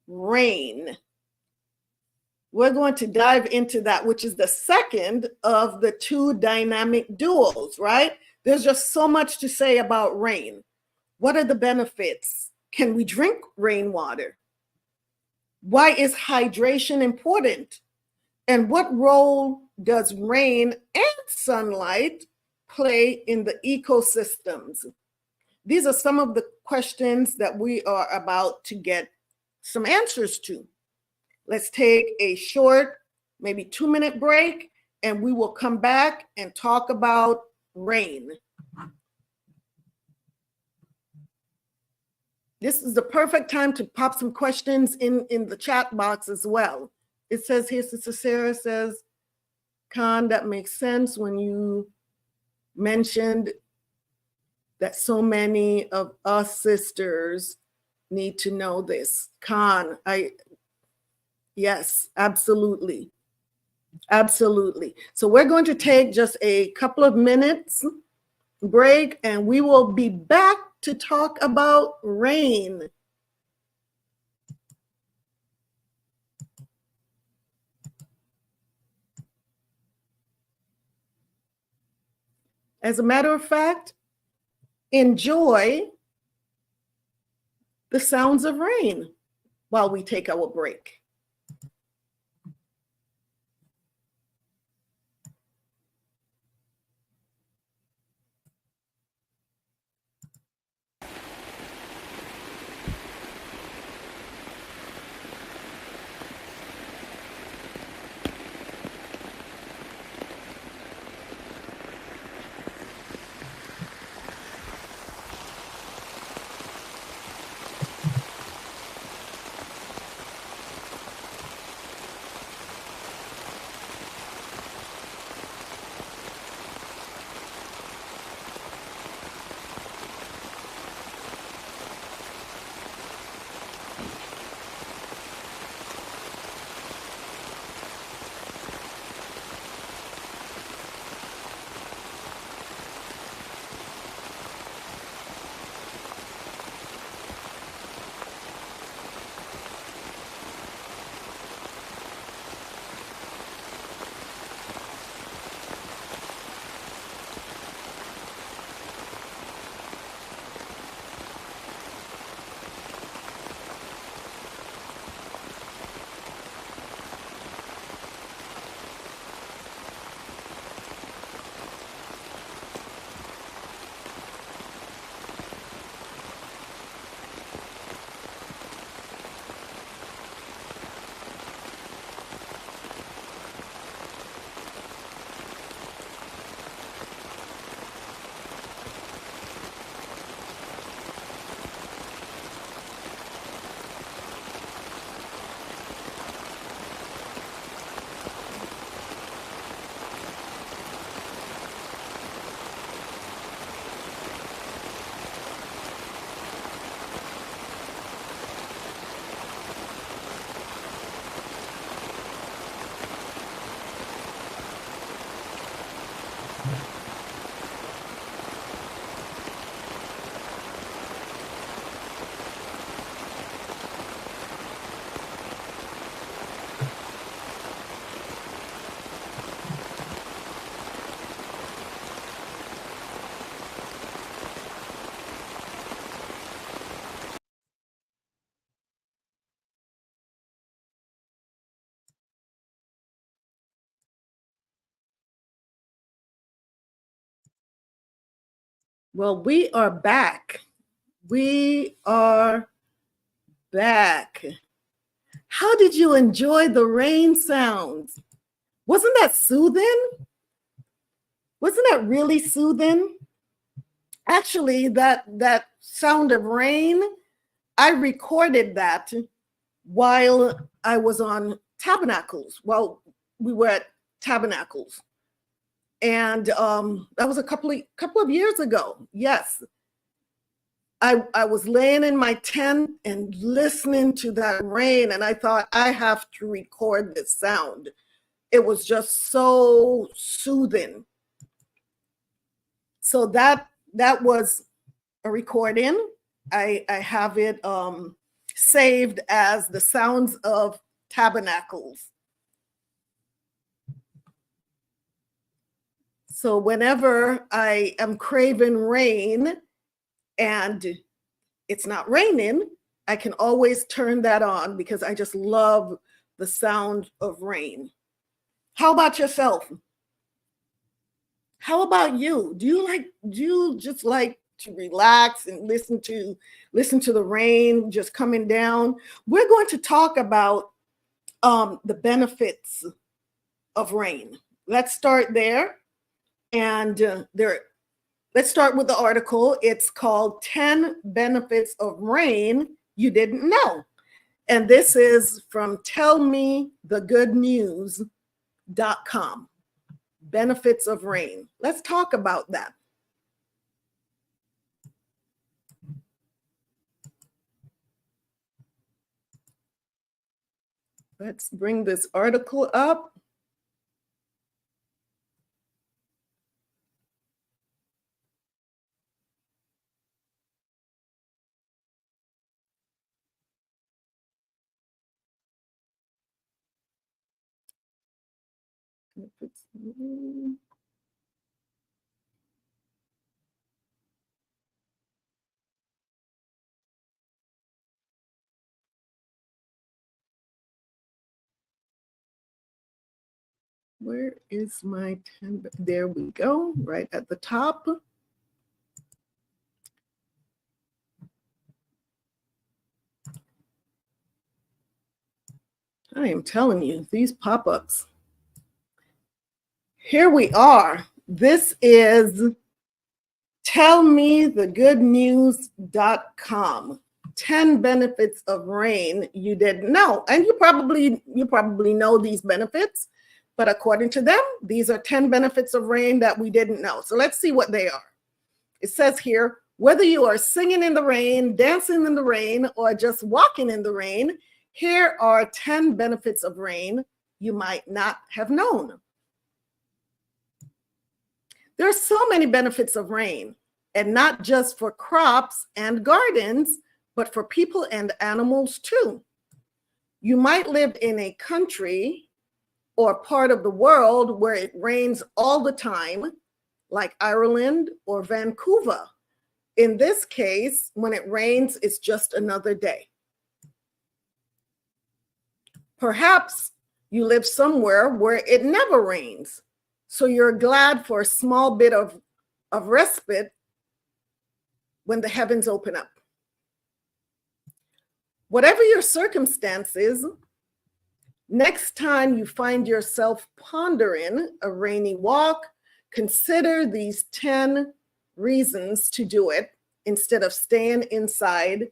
rain. We're going to dive into that, which is the second of the two dynamic duos, right? There's just so much to say about rain. What are the benefits? Can we drink rainwater? Why is hydration important? And what role does rain and sunlight play in the ecosystems? These are some of the questions that we are about to get some answers to. Let's take a short, maybe 2-minute break, and we will come back and talk about rain. This is the perfect time to pop some questions in the chat box as well. It says here, Sister Sarah says, Khan, that makes sense when you mentioned that so many of us sisters need to know this. Khan, yes, absolutely. Absolutely. So we're going to take just a couple of minutes break, and we will be back to talk about rain. As a matter of fact, enjoy the sounds of rain while we take our break. Well, we are back. We are back. How did you enjoy the rain sounds? Wasn't that soothing? Wasn't that really soothing? Actually, that sound of rain, I recorded that while I was on Tabernacles. Well, we were at Tabernacles. And that was a couple of years ago. Yes. I was laying in my tent and listening to that rain, and I thought, I have to record this sound. It was just so soothing. So that was a recording. I have it saved as the sounds of tabernacles. So whenever I am craving rain and it's not raining, I can always turn that on because I just love the sound of rain. How about yourself? How about you? Do you just like to relax and listen to the rain just coming down? We're going to talk about the benefits of rain. Let's start there. And let's start with the article. It's called 10 Benefits of Rain You Didn't Know. And this is from tellmethegoodnews.com. Benefits of rain. Let's talk about that. Let's bring this article up. Where is my 10? There we go, right at the top. I am telling you, these pop-ups. Here we are. This is tellmethegoodnews.com. 10 benefits of rain you didn't know. And you probably know these benefits, but according to them, these are 10 benefits of rain that we didn't know. So let's see what they are. It says here, whether you are singing in the rain, dancing in the rain, or just walking in the rain, here are 10 benefits of rain you might not have known. There are so many benefits of rain, and not just for crops and gardens, but for people and animals too. You might live in a country or part of the world where it rains all the time, like Ireland or Vancouver. In this case, when it rains, it's just another day. Perhaps you live somewhere where it never rains, so you're glad for a small bit of respite when the heavens open up. Whatever your circumstances, next time you find yourself pondering a rainy walk, consider these 10 reasons to do it instead of staying inside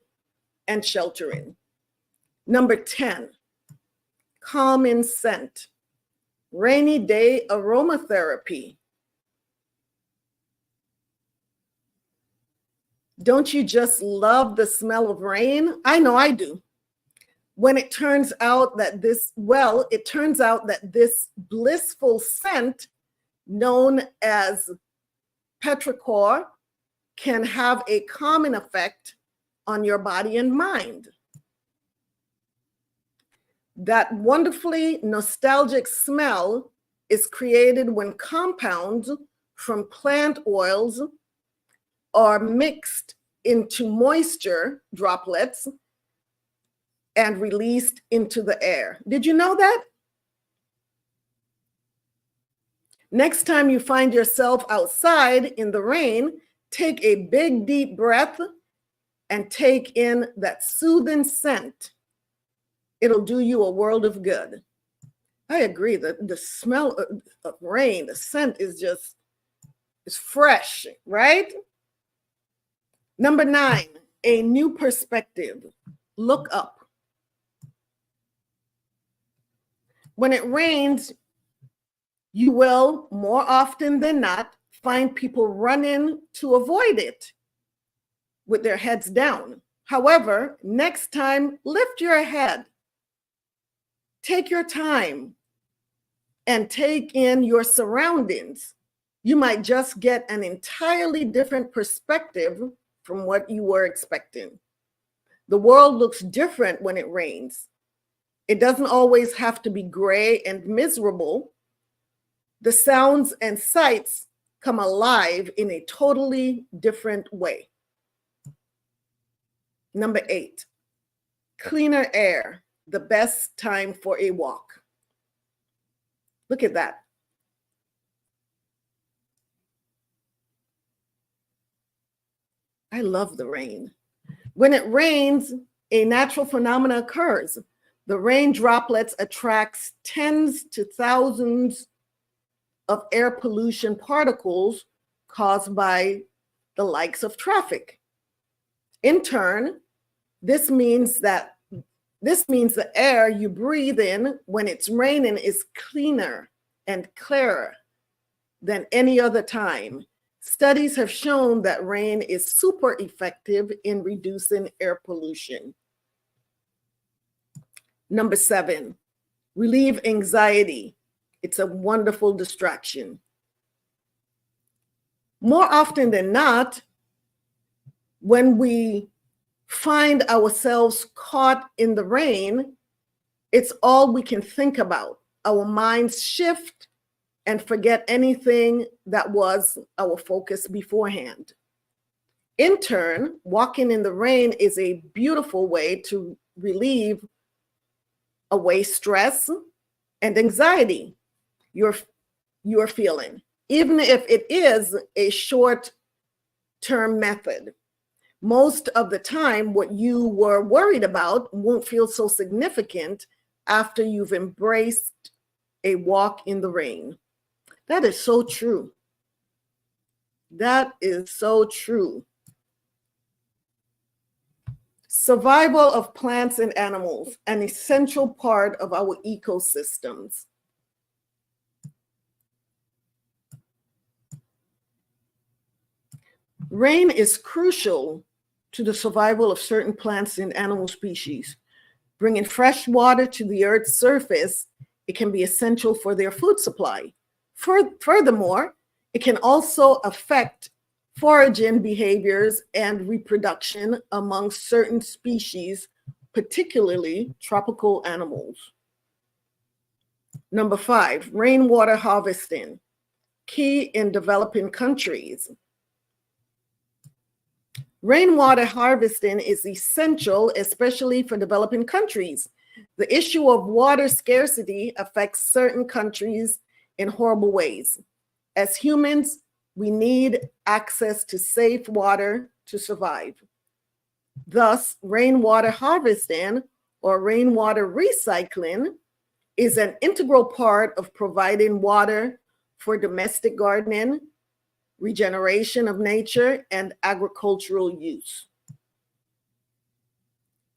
and sheltering. Number 10, calming scent. Rainy day aromatherapy. Don't you just love the smell of rain? I know I do. When it turns out that this blissful scent known as petrichor can have a calming effect on your body and mind. That wonderfully nostalgic smell is created when compounds from plant oils are mixed into moisture droplets and released into the air. Did you know that? Next time you find yourself outside in the rain, take a big, deep breath and take in that soothing scent. It'll do you a world of good. I agree that the smell of rain, the scent is fresh, right? Number 9, a new perspective. Look up. When it rains, you will, more often than not, find people running to avoid it with their heads down. However, next time, lift your head. Take your time and take in your surroundings. You might just get an entirely different perspective from what you were expecting. The world looks different when it rains. It doesn't always have to be gray and miserable. The sounds and sights come alive in a totally different way. Number 8, cleaner air, the best time for a walk. Look at that. I love the rain. When it rains, a natural phenomenon occurs. The rain droplets attracts tens to thousands of air pollution particles caused by the likes of traffic. In turn, this means the air you breathe in when it's raining is cleaner and clearer than any other time. Studies have shown that rain is super effective in reducing air pollution. Number 7, relieve anxiety. It's a wonderful distraction. More often than not, when we find ourselves caught in the rain, it's all we can think about. Our minds shift and forget anything that was our focus beforehand. In turn, walking in the rain is a beautiful way to relieve away stress and anxiety you're feeling, even if it is a short-term method. Most of the time, what you were worried about won't feel so significant after you've embraced a walk in the rain. That is so true. That is so true. Survival of plants and animals, an essential part of our ecosystems. Rain is crucial to the survival of certain plants and animal species. Bringing fresh water to the Earth's surface, it can be essential for their food supply. Furthermore, it can also affect foraging behaviors and reproduction among certain species, particularly tropical animals. Number 5, rainwater harvesting, key in developing countries. Rainwater harvesting is essential, especially for developing countries. The issue of water scarcity affects certain countries in horrible ways. As humans, we need access to safe water to survive. Thus, rainwater harvesting or rainwater recycling is an integral part of providing water for domestic gardening, regeneration of nature, and agricultural use.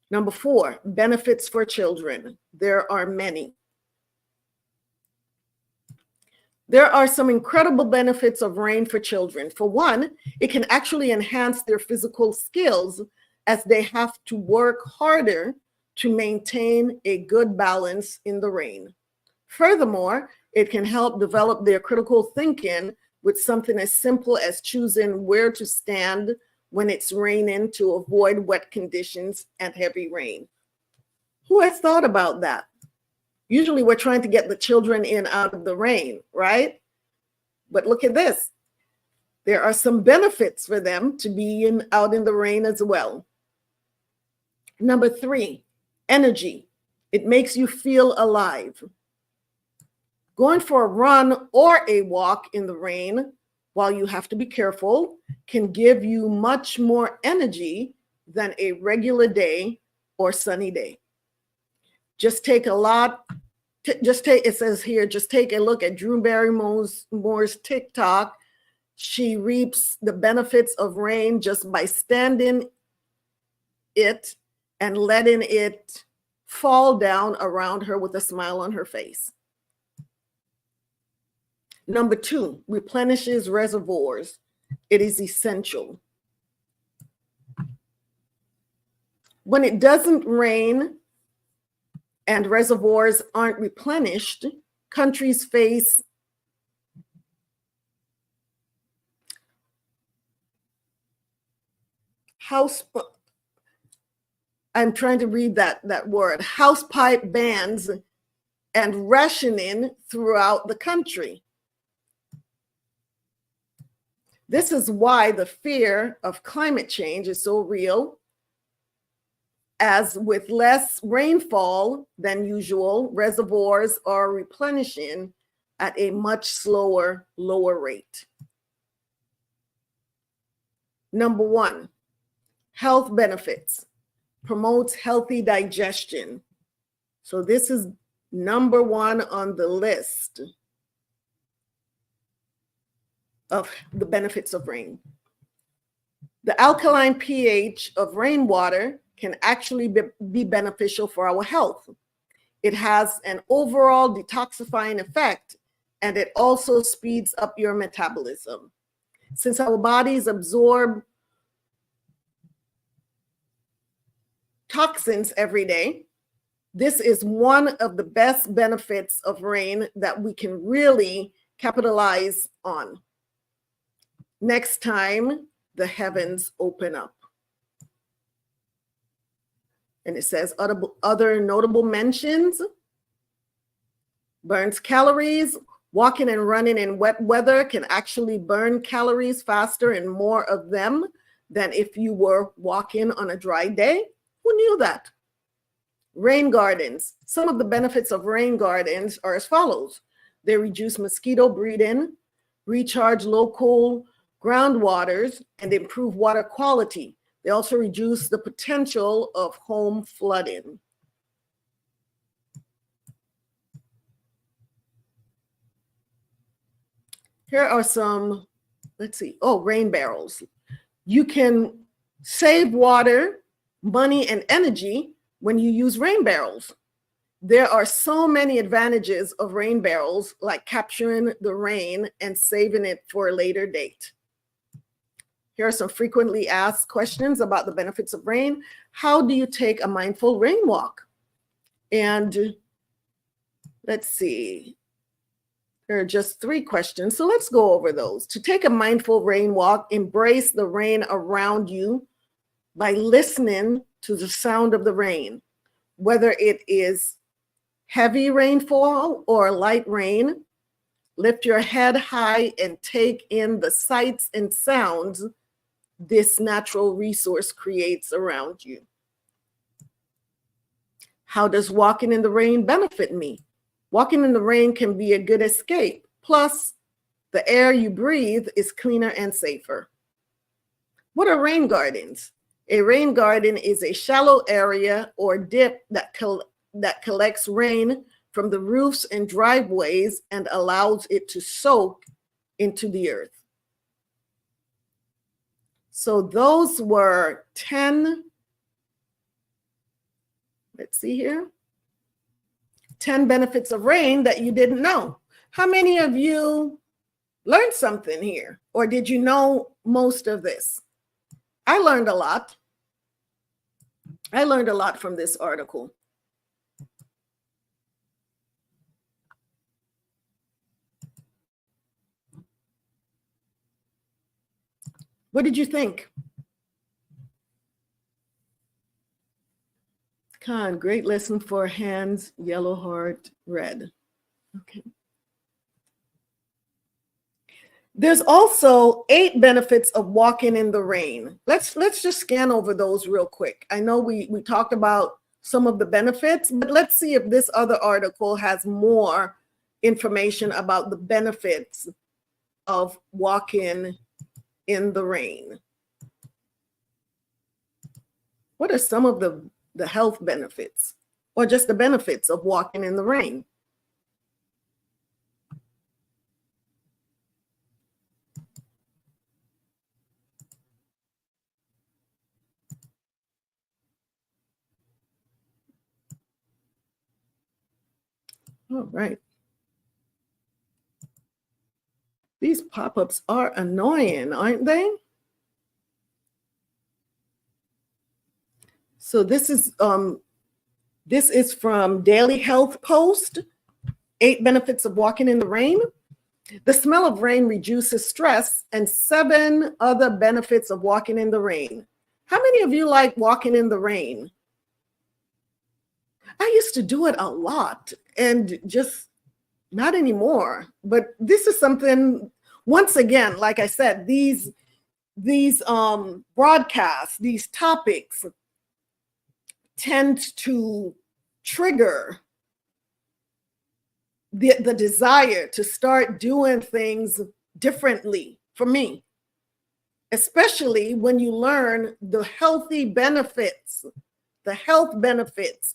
Number 4, benefits for children. There are many. There are some incredible benefits of rain for children. For one, it can actually enhance their physical skills as they have to work harder to maintain a good balance in the rain. Furthermore, it can help develop their critical thinking with something as simple as choosing where to stand when it's raining to avoid wet conditions and heavy rain. Who has thought about that? Usually we're trying to get the children in out of the rain, right? But look at this. There are some benefits for them to be out in the rain as well. Number 3, energy. It makes you feel alive. Going for a run or a walk in the rain while you have to be careful, can give you much more energy than a regular day or sunny day. Just take a lot, it says here, just take a look at Drew Barrymore's TikTok. She reaps the benefits of rain just by standing it and letting it fall down around her with a smile on her face. Number 2, replenishes reservoirs. It is essential. When it doesn't rain and reservoirs aren't replenished, countries face I'm trying to read that word, house pipe bans and rationing throughout the country. This is why the fear of climate change is so real, as with less rainfall than usual, reservoirs are replenishing at a much slower, lower rate. Number 1, health benefits. Promotes healthy digestion. So this is number 1 on the list of the benefits of rain. The alkaline pH of rainwater can actually be beneficial for our health. It has an overall detoxifying effect, and it also speeds up your metabolism. Since our bodies absorb toxins every day, this is one of the best benefits of rain that we can really capitalize on next time the heavens open up. And it says other notable mentions: burns calories. Walking and running in wet weather can actually burn calories faster and more of them than if you were walking on a dry day. Who knew that? Rain gardens. Some of the benefits of rain gardens are as follows. They reduce mosquito breeding, recharge local groundwaters, and improve water quality. They also reduce the potential of home flooding. Here are some, rain barrels. You can save water, money, and energy when you use rain barrels. There are so many advantages of rain barrels, like capturing the rain and saving it for a later date. Here are some frequently asked questions about the benefits of rain. How do you take a mindful rain walk? And let's see, there are just 3 questions, so let's go over those. To take a mindful rain walk, embrace the rain around you by listening to the sound of the rain, whether it is heavy rainfall or light rain. Lift your head high and take in the sights and sounds this natural resource creates around you. How does walking in the rain benefit me? Walking in the rain can be a good escape. Plus, the air you breathe is cleaner and safer. What are rain gardens? A rain garden is a shallow area or dip that collects rain from the roofs and driveways and allows it to soak into the earth. So those were 10, let's see here, 10 benefits of rain that you didn't know. How many of you learned something here? Or did you know most of this? I learned a lot. I learned a lot from this article. What did you think? Con, great lesson for hands, yellow heart, red. Okay. There's also 8 benefits of walking in the rain. Let's just scan over those real quick. I know we talked about some of the benefits, but let's see if this other article has more information about the benefits of walking in the rain? What are some of the health benefits or just the benefits of walking in the rain? All right. These pop-ups are annoying, aren't they? So this is from Daily Health Post, 8 benefits of walking in the rain. The smell of rain reduces stress, and 7 other benefits of walking in the rain. How many of you like walking in the rain? I used to do it a lot and just not anymore. But this is something, once again, like I said, these broadcasts, these topics tend to trigger the desire to start doing things differently for me, especially when you learn the health benefits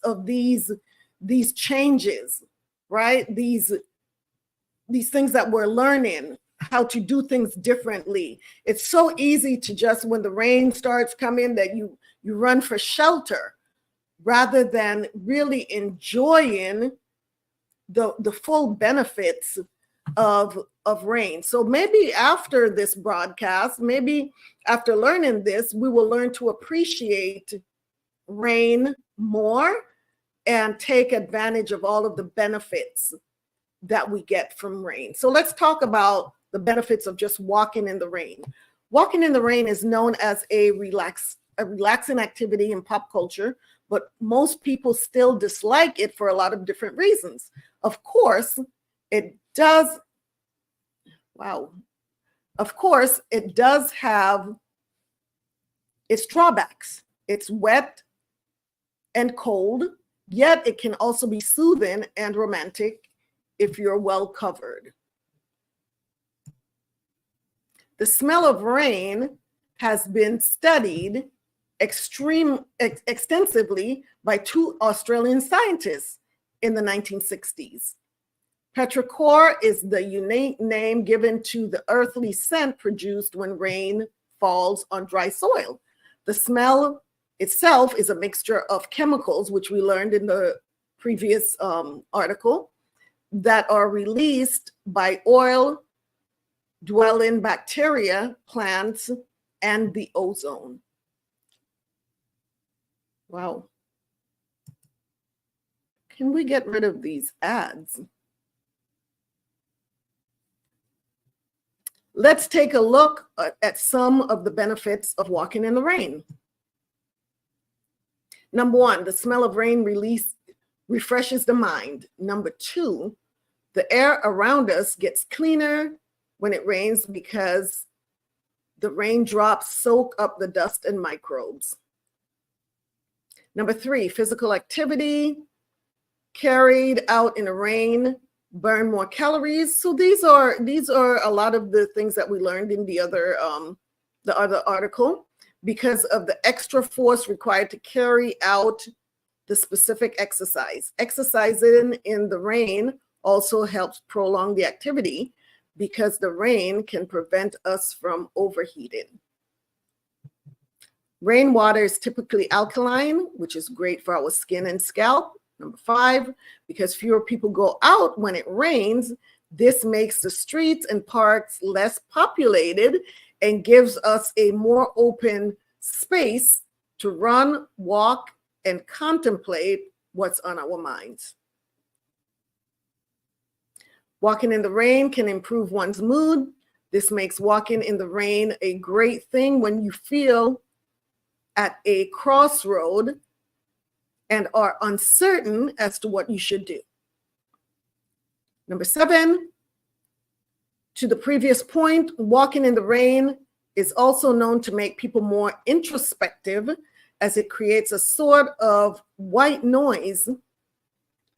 of these changes, right? These things that we're learning how to do things differently. It's so easy to just, when the rain starts coming, that you run for shelter rather than really enjoying the full benefits of rain. So maybe after this broadcast, maybe after learning this, we will learn to appreciate rain more and take advantage of all of the benefits that we get from rain. So let's talk about the benefits of just walking in the rain. Walking in the rain is known as a relaxing activity in pop culture, but most people still dislike it for a lot of different reasons. Of course, it does have its drawbacks. It's wet and cold, yet it can also be soothing and romantic if you're well covered. The smell of rain has been studied extensively by 2 Australian scientists in the 1960s. Petrichor is the unique name given to the earthly scent produced when rain falls on dry soil. The smell itself is a mixture of chemicals, which we learned in the previous article, that are released by oil-dwelling bacteria, plants, and the ozone. Wow. Can we get rid of these ads? Let's take a look at some of the benefits of walking in the rain. Number 1, the smell of rain refreshes the mind. Number 2, the air around us gets cleaner when it rains because the raindrops soak up the dust and microbes. Number 3, physical activity carried out in the rain burn more calories. So these are a lot of the things that we learned in the other article, because of the extra force required to carry out the specific exercise. Exercising in the rain also helps prolong the activity because the rain can prevent us from overheating. Rainwater is typically alkaline, which is great for our skin and scalp. Number 5, because fewer people go out when it rains, this makes the streets and parks less populated and gives us a more open space to run, walk, and contemplate what's on our minds. Walking in the rain can improve one's mood. This makes walking in the rain a great thing when you feel at a crossroad and are uncertain as to what you should do. Number 7, to the previous point, walking in the rain is also known to make people more introspective, as it creates a sort of white noise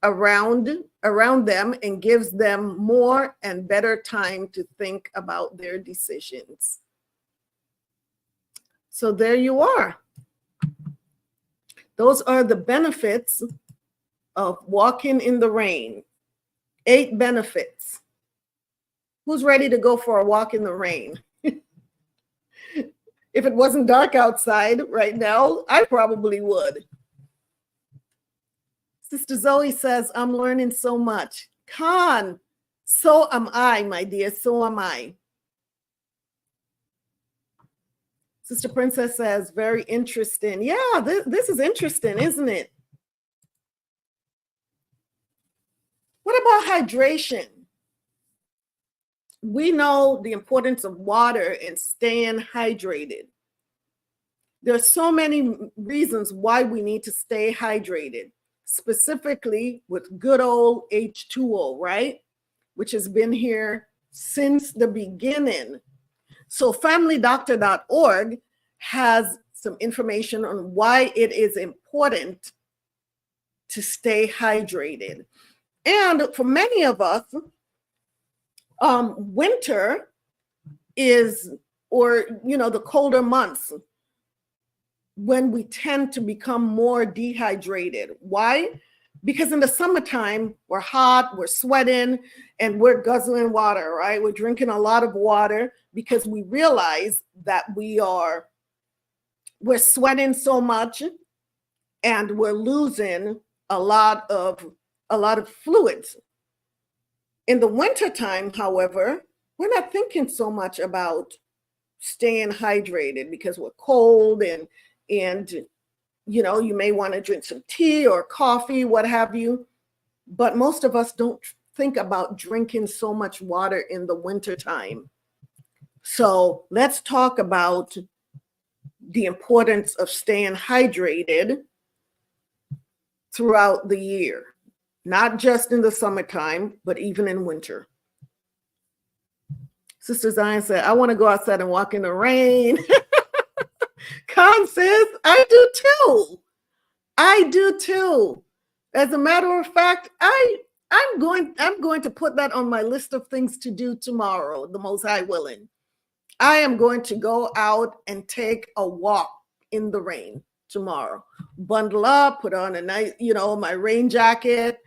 around them and gives them more and better time to think about their decisions. So there you are. Those are the benefits of walking in the rain. 8 benefits. Who's ready to go for a walk in the rain? If it wasn't dark outside right now, I probably would. Sister Zoe says, I'm learning so much. Khan, so am I, my dear, so am I. Sister Princess says, very interesting. Yeah, this is interesting, isn't it? What about hydration? We know the importance of water and staying hydrated. There are so many reasons why we need to stay hydrated, specifically with good old H2O, right? Which has been here since the beginning. So familydoctor.org has some information on why it is important to stay hydrated. And for many of us, winter is, or, the colder months, when we tend to become more dehydrated. Why? Because in the summertime, we're hot, we're sweating, and we're guzzling water, right? We're drinking a lot of water because we realize that we're sweating so much and we're losing a lot of fluids. In the wintertime, however, we're not thinking so much about staying hydrated because we're cold and you may want to drink some tea or coffee, what have you. But most of us don't think about drinking so much water in the wintertime. So let's talk about the importance of staying hydrated throughout the year, not just in the summertime, but even in winter. Sister Zion said, I want to go outside and walk in the rain. Con says, I do too. I do too. As a matter of fact, I'm going to put that on my list of things to do tomorrow, the Most High willing. I am going to go out and take a walk in the rain tomorrow. Bundle up, put on a nice, my rain jacket,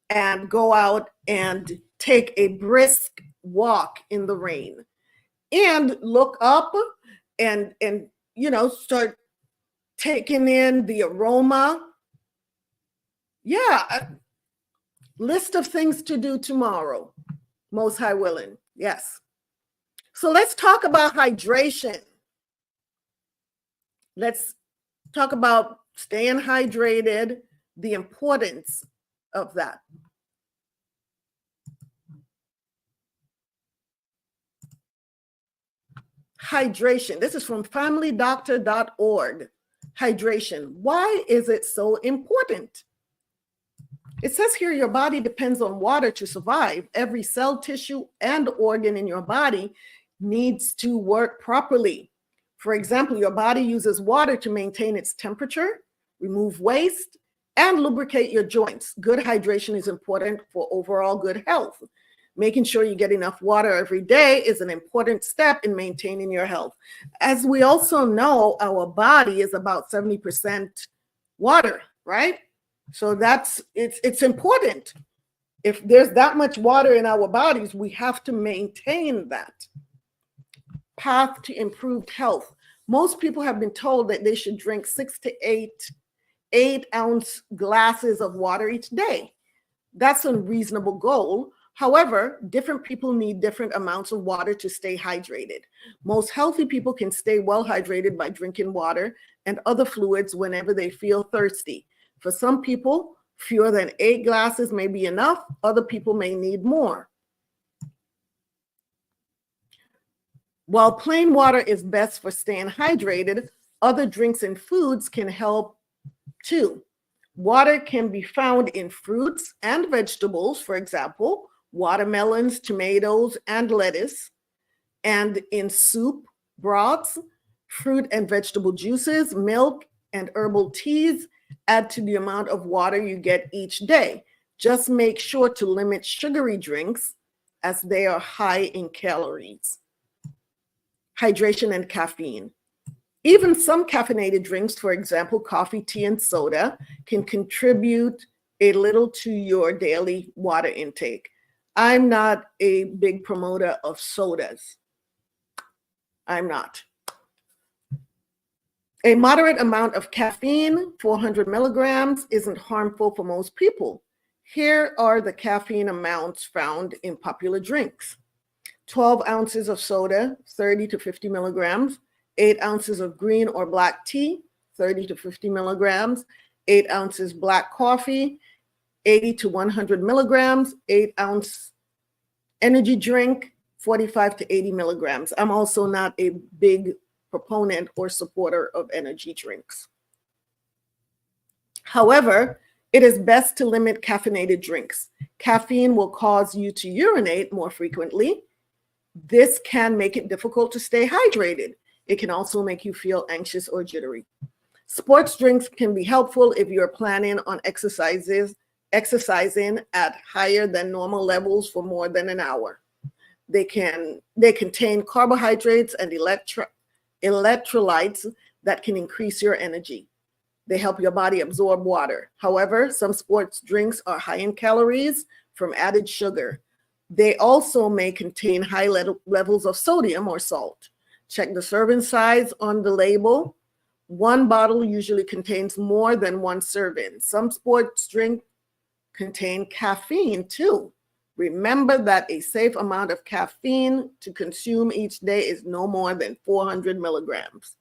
and go out and take a brisk walk in the rain. And look up and start taking in the aroma. Yeah, list of things to do tomorrow, Most High willing. Yes. So let's talk about hydration. Let's talk about staying hydrated, the importance of that. Hydration. This is from familydoctor.org. Hydration. Why is it so important? It says here your body depends on water to survive. Every cell, tissue, and organ in your body needs to work properly. For example, your body uses water to maintain its temperature, remove waste, and lubricate your joints. Good hydration is important for overall good health. Making sure you get enough water every day is an important step in maintaining your health. As we also know, our body is about 70% water, right? So it's important. If there's that much water in our bodies, we have to maintain that. Path to improved health. Most people have been told that they should drink 6 to 8-ounce glasses of water each day. That's a reasonable goal. However, different people need different amounts of water to stay hydrated. Most healthy people can stay well hydrated by drinking water and other fluids whenever they feel thirsty. For some people, fewer than 8 glasses may be enough. Other people may need more. While plain water is best for staying hydrated, other drinks and foods can help too. Water can be found in fruits and vegetables, for example, watermelons, tomatoes, and lettuce, and in soup, broths, fruit and vegetable juices, milk, and herbal teas. Add to the amount of water you get each day. Just make sure to limit sugary drinks as they are high in calories. Hydration and caffeine. Even some caffeinated drinks, for example, coffee, tea, and soda, can contribute a little to your daily water intake. I'm not a big promoter of sodas. I'm not. A moderate amount of caffeine, 400 milligrams, isn't harmful for most people. Here are the caffeine amounts found in popular drinks. 12 ounces of soda, 30 to 50 milligrams. 8 ounces of green or black tea, 30 to 50 milligrams. 8 ounces black coffee, 80 to 100 milligrams. 8-ounce energy drink, 45 to 80 milligrams. I'm also not a big proponent or supporter of energy drinks. However, it is best to limit caffeinated drinks. Caffeine will cause you to urinate more frequently. This can make it difficult to stay hydrated. It can also make you feel anxious or jittery. Sports drinks can be helpful if you're planning on exercising at higher than normal levels for more than an hour. They contain carbohydrates and electrolytes that can increase your energy. They help your body absorb water. However, some sports drinks are high in calories from added sugar. They also may contain high levels of sodium or salt. Check the serving size on the label. One bottle usually contains more than one serving. Some sports drinks contain caffeine too. Remember that a safe amount of caffeine to consume each day is no more than 400 milligrams.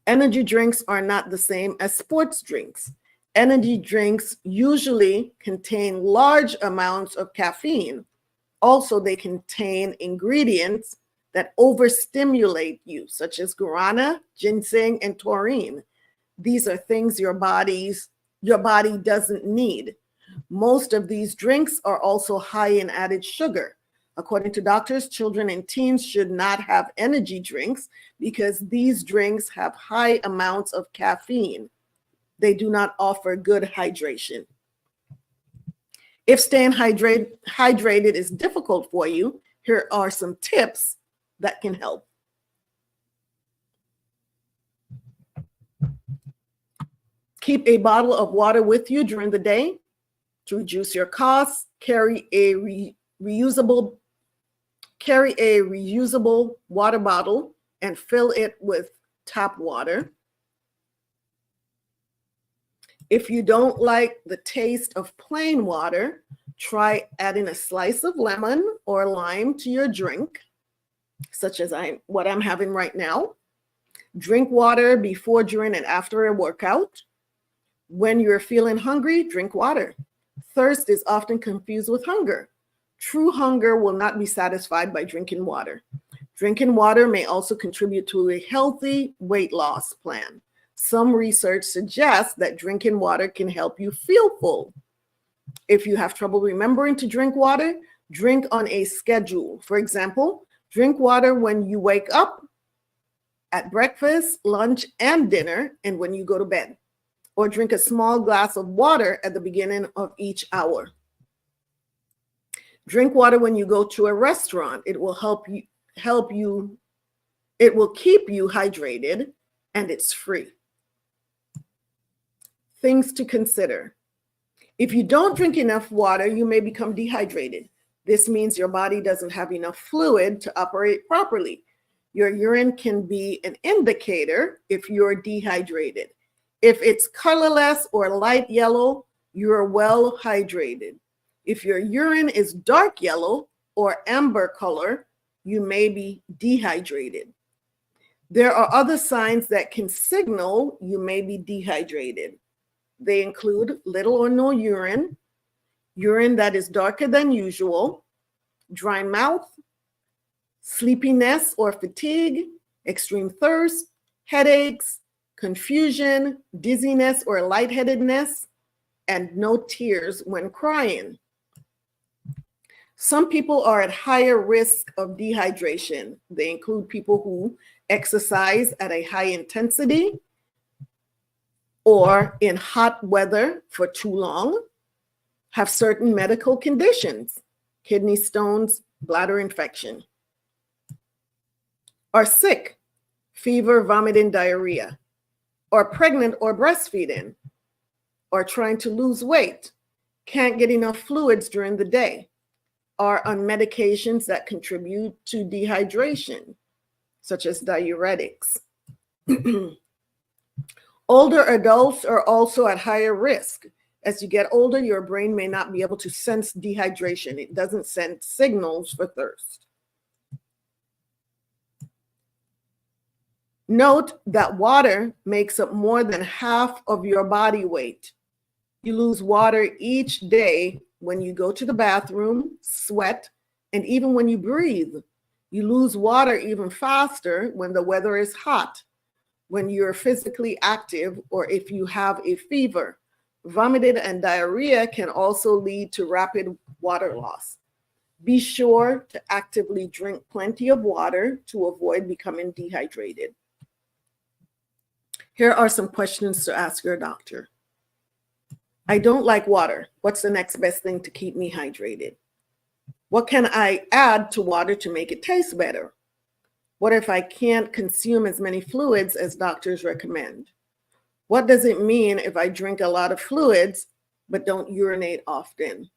Energy drinks are not the same as sports drinks. Energy drinks usually contain large amounts of caffeine. Also, they contain ingredients that overstimulate you, such as guarana, ginseng, and taurine. These are things your body doesn't need. Most of these drinks are also high in added sugar. According to doctors, children and teens should not have energy drinks because these drinks have high amounts of caffeine. They do not offer good hydration. If staying hydrated is difficult for you, here are some tips that can help. Keep a bottle of water with you during the day. To reduce your costs, carry a reusable water bottle and fill it with tap water. If you don't like the taste of plain water, try adding a slice of lemon or lime to your drink, such as what I'm having right now. Drink water before, during, and after a workout. When you're feeling hungry, drink water. Thirst is often confused with hunger. True hunger will not be satisfied by drinking water. Drinking water may also contribute to a healthy weight loss plan. Some research suggests that drinking water can help you feel full. If you have trouble remembering to drink water, drink on a schedule. For example, drink water when you wake up, at breakfast, lunch, and dinner, and when you go to bed. Or drink a small glass of water at the beginning of each hour. Drink water when you go to a restaurant. It will it will keep you hydrated, and it's free. Things to consider. If you don't drink enough water, you may become dehydrated. This means your body doesn't have enough fluid to operate properly. Your urine can be an indicator if you're dehydrated. If it's colorless or light yellow, you're well hydrated. If your urine is dark yellow or amber color, you may be dehydrated. There are other signs that can signal you may be dehydrated. They include little or no urine, urine that is darker than usual, dry mouth, sleepiness or fatigue, extreme thirst, headaches, confusion, dizziness or lightheadedness, and no tears when crying. Some people are at higher risk of dehydration. They include people who exercise at a high intensity, or in hot weather for too long, have certain medical conditions, kidney stones, bladder infection, are sick, fever, vomiting, diarrhea, or pregnant or breastfeeding, or trying to lose weight, can't get enough fluids during the day, are on medications that contribute to dehydration, such as diuretics. Older adults are also at higher risk. As you get older, your brain may not be able to sense dehydration. It doesn't send signals for thirst. Note that water makes up more than half of your body weight. You lose water each day when you go to the bathroom, sweat, and even when you breathe. You lose water even faster when the weather is hot, when you're physically active, or if you have a fever. Vomiting and diarrhea can also lead to rapid water loss. Be sure to actively drink plenty of water to avoid becoming dehydrated. Here are some questions to ask your doctor. I don't like water. What's the next best thing to keep me hydrated? What can I add to water to make it taste better? What if I can't consume as many fluids as doctors recommend? What does it mean if I drink a lot of fluids but don't urinate often?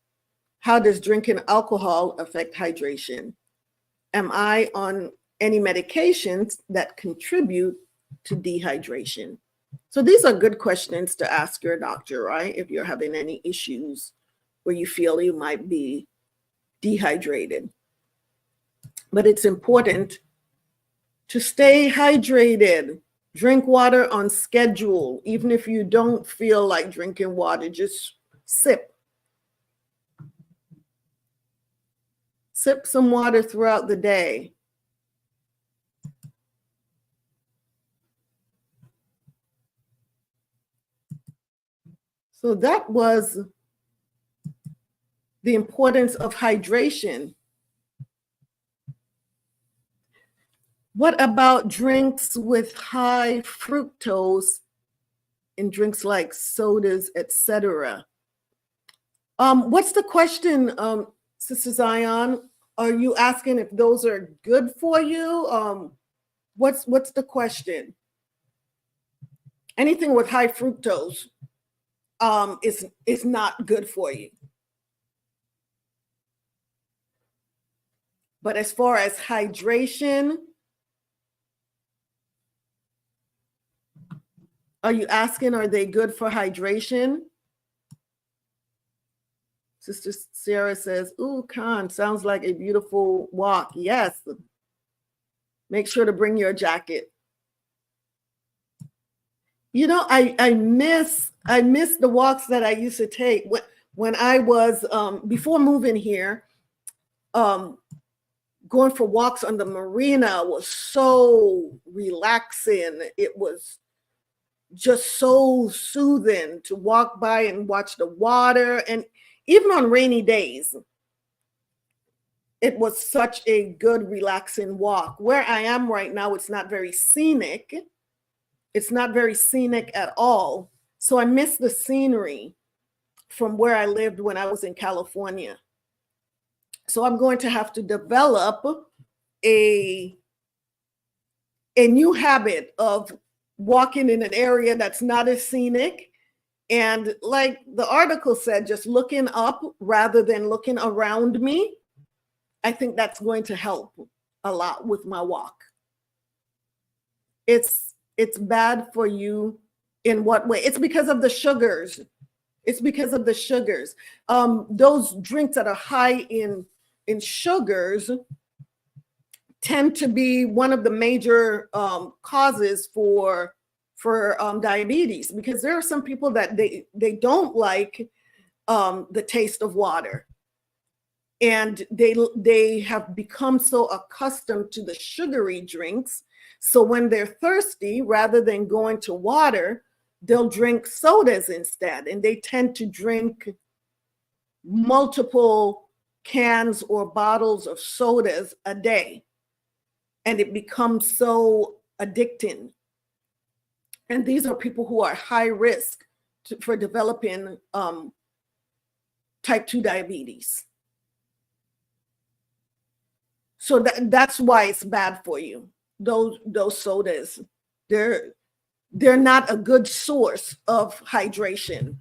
How does drinking alcohol affect hydration? Am I on any medications that contribute to dehydration? So these are good questions to ask your doctor, right? If you're having any issues where you feel you might be dehydrated. But it's important to stay hydrated. Drink water on schedule. Even if you don't feel like drinking water, just sip. Sip some water throughout the day. So that was the importance of hydration. What about drinks with high fructose in drinks like sodas, etc.? What's the question, Sister Zion? Are you asking if those are good for you? What's the question? Anything with high fructose is not good for you. But as far as hydration, are you asking, are they good for hydration? Sister Sarah says, ooh, Khan, sounds like a beautiful walk. Yes. Make sure to bring your jacket. You know, I miss the walks that I used to take when I was, before moving here, going for walks on the marina was so relaxing. It was just so soothing to walk by and watch the water. And even on rainy days, it was such a good, relaxing walk. Where I am right now, it's not very scenic. It's not very scenic at all. So I miss the scenery from where I lived when I was in California. So I'm going to have to develop a new habit of walking in an area that's not as scenic. And like the article said, just looking up rather than looking around me. I think that's going to help a lot with my walk. It's bad for you in what way? It's because of the sugars. It's because of the sugars. Those drinks that are high in sugars tend to be one of the major causes for diabetes, because there are some people that they don't like the taste of water, and they have become so accustomed to the sugary drinks. So when they're thirsty, rather than going to water, they'll drink sodas instead, and they tend to drink multiple cans or bottles of sodas a day, and it becomes so addicting. And these are people who are high risk for developing type 2 diabetes. So that's why it's bad for you. Those sodas, they're not a good source of hydration.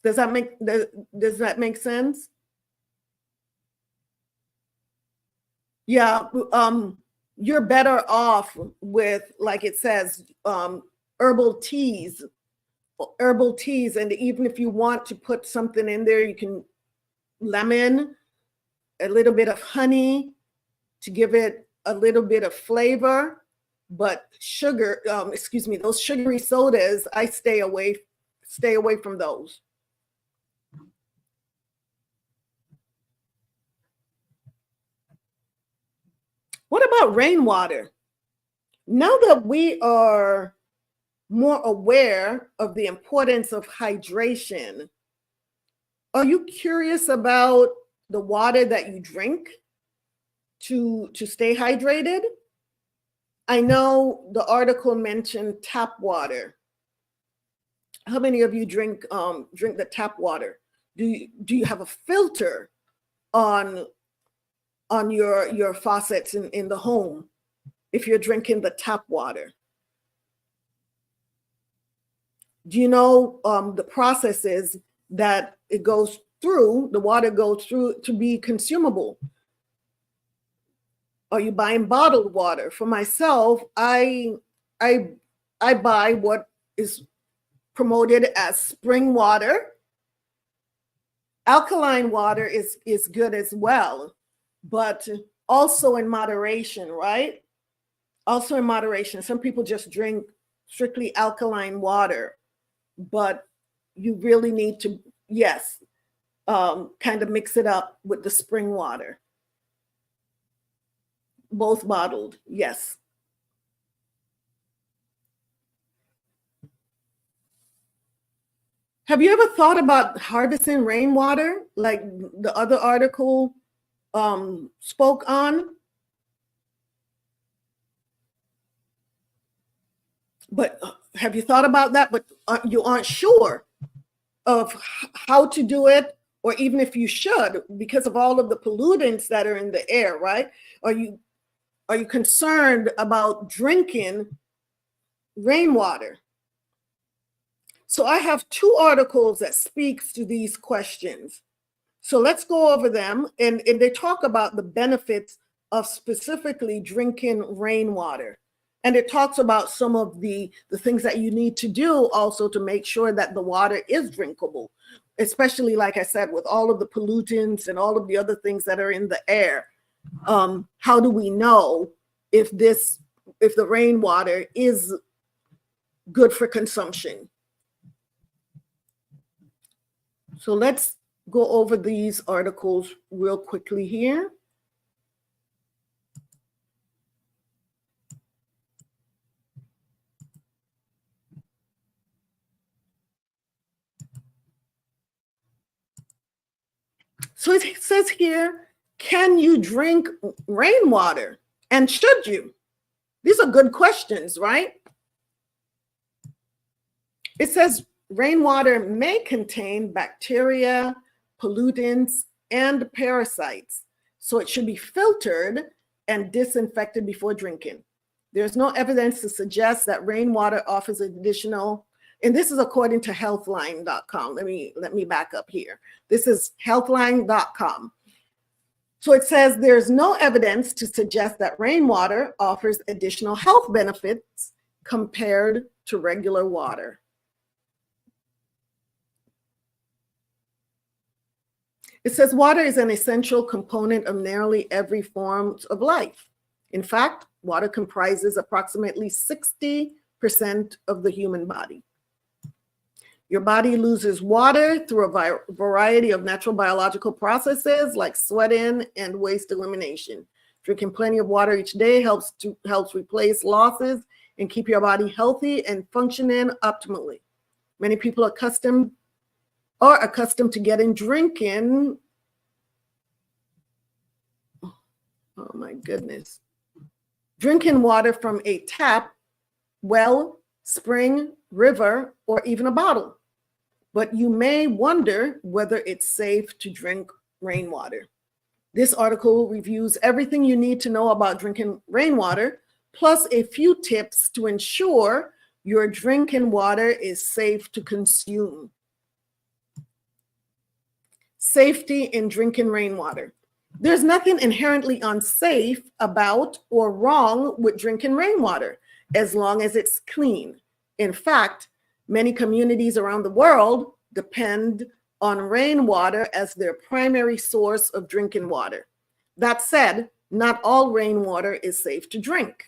Does that make sense? Yeah, you're better off with, like it says, herbal teas, and even if you want to put something in there, you can lemon, a little bit of honey to give it a little bit of flavor. But sugar, those sugary sodas, I stay away from those. What about rainwater? Now that we are more aware of the importance of hydration, are you curious about the water that you drink to stay hydrated? I know the article mentioned tap water. How many of you drink the tap water? Do you have a filter on your faucets in the home if you're drinking the tap water? Do you know the processes that it goes through, the water goes through to be consumable? Are you buying bottled water? For myself, I buy what is promoted as spring water. Alkaline water is good as well, but also in moderation, right? Also in moderation. Some people just drink strictly alkaline water, but you really need to, yes, kind of mix it up with the spring water. Both bottled, yes. Have you ever thought about harvesting rainwater like the other article spoke on? But have you thought about that? But you aren't sure of how to do it, or even if you should, because of all of the pollutants that are in the air, right? Are you concerned about drinking rainwater? So I have two articles that speaks to these questions. So let's go over them, and they talk about the benefits of specifically drinking rainwater. And it talks about some of the things that you need to do also to make sure that the water is drinkable, especially, like I said, with all of the pollutants and all of the other things that are in the air. How do we know if the rainwater is good for consumption? So let's go over these articles real quickly here. So it says here, can you drink rainwater? And should you? These are good questions, right? It says rainwater may contain bacteria, pollutants, and parasites, so it should be filtered and disinfected before drinking. There's no evidence to suggest that rainwater offers additional, and this is according to healthline.com. Let me back up here. This is healthline.com. So it says there's no evidence to suggest that rainwater offers additional health benefits compared to regular water. It says water is an essential component of nearly every form of life. In fact, water comprises approximately 60% of the human body. Your body loses water through a variety of natural biological processes like sweating and waste elimination. Drinking plenty of water each day helps replace losses and keep your body healthy and functioning optimally. Many people are accustomed to drinking. Oh my goodness. drinking water from a tap, well, spring, river, or even a bottle. But you may wonder whether it's safe to drink rainwater. This article reviews everything you need to know about drinking rainwater, plus a few tips to ensure your drinking water is safe to consume. Safety in drinking rainwater. There's nothing inherently unsafe about or wrong with drinking rainwater, as long as it's clean. In fact, many communities around the world depend on rainwater as their primary source of drinking water. That said, not all rainwater is safe to drink.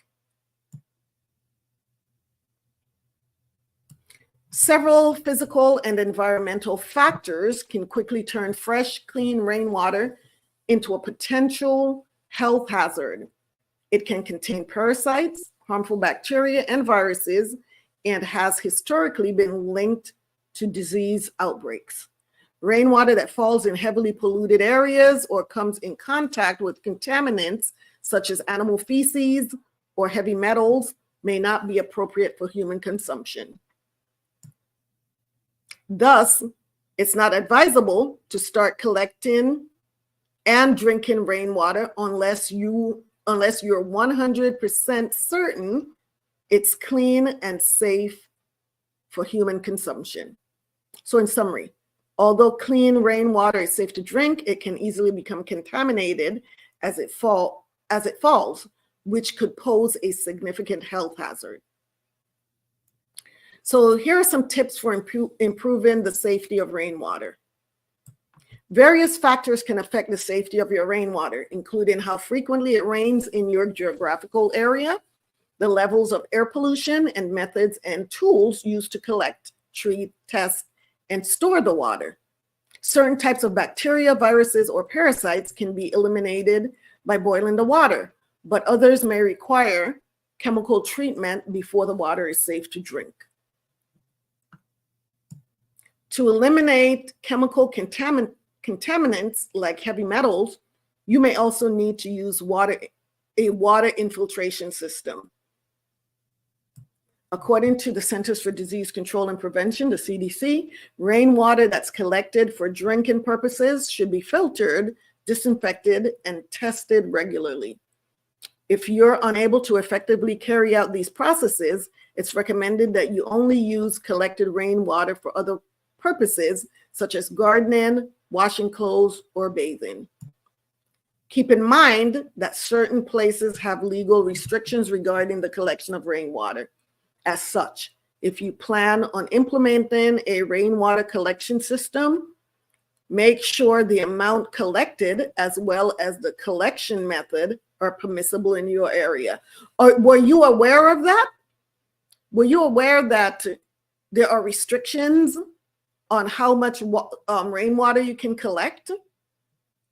Several physical and environmental factors can quickly turn fresh, clean rainwater into a potential health hazard. It can contain parasites, harmful bacteria, and viruses, and has historically been linked to disease outbreaks. Rainwater that falls in heavily polluted areas or comes in contact with contaminants such as animal feces or heavy metals may not be appropriate for human consumption. Thus, it's not advisable to start collecting and drinking rainwater unless you're 100% certain it's clean and safe for human consumption. So in summary, although clean rainwater is safe to drink, it can easily become contaminated as it falls, which could pose a significant health hazard. So here are some tips for improving the safety of rainwater. Various factors can affect the safety of your rainwater, including how frequently it rains in your geographical area, the levels of air pollution, and methods and tools used to collect, treat, test, and store the water. Certain types of bacteria, viruses, or parasites can be eliminated by boiling the water, but others may require chemical treatment before the water is safe to drink. To eliminate chemical contaminants like heavy metals, you may also need to use a water infiltration system. According to the Centers for Disease Control and Prevention, the CDC, rainwater that's collected for drinking purposes should be filtered, disinfected, and tested regularly. If you're unable to effectively carry out these processes, it's recommended that you only use collected rainwater for other purposes, such as gardening, washing clothes, or bathing. Keep in mind that certain places have legal restrictions regarding the collection of rainwater. As such, if you plan on implementing a rainwater collection system, make sure the amount collected as well as the collection method are permissible in your area. Were you aware of that? Were you aware that there are restrictions on how much rainwater you can collect?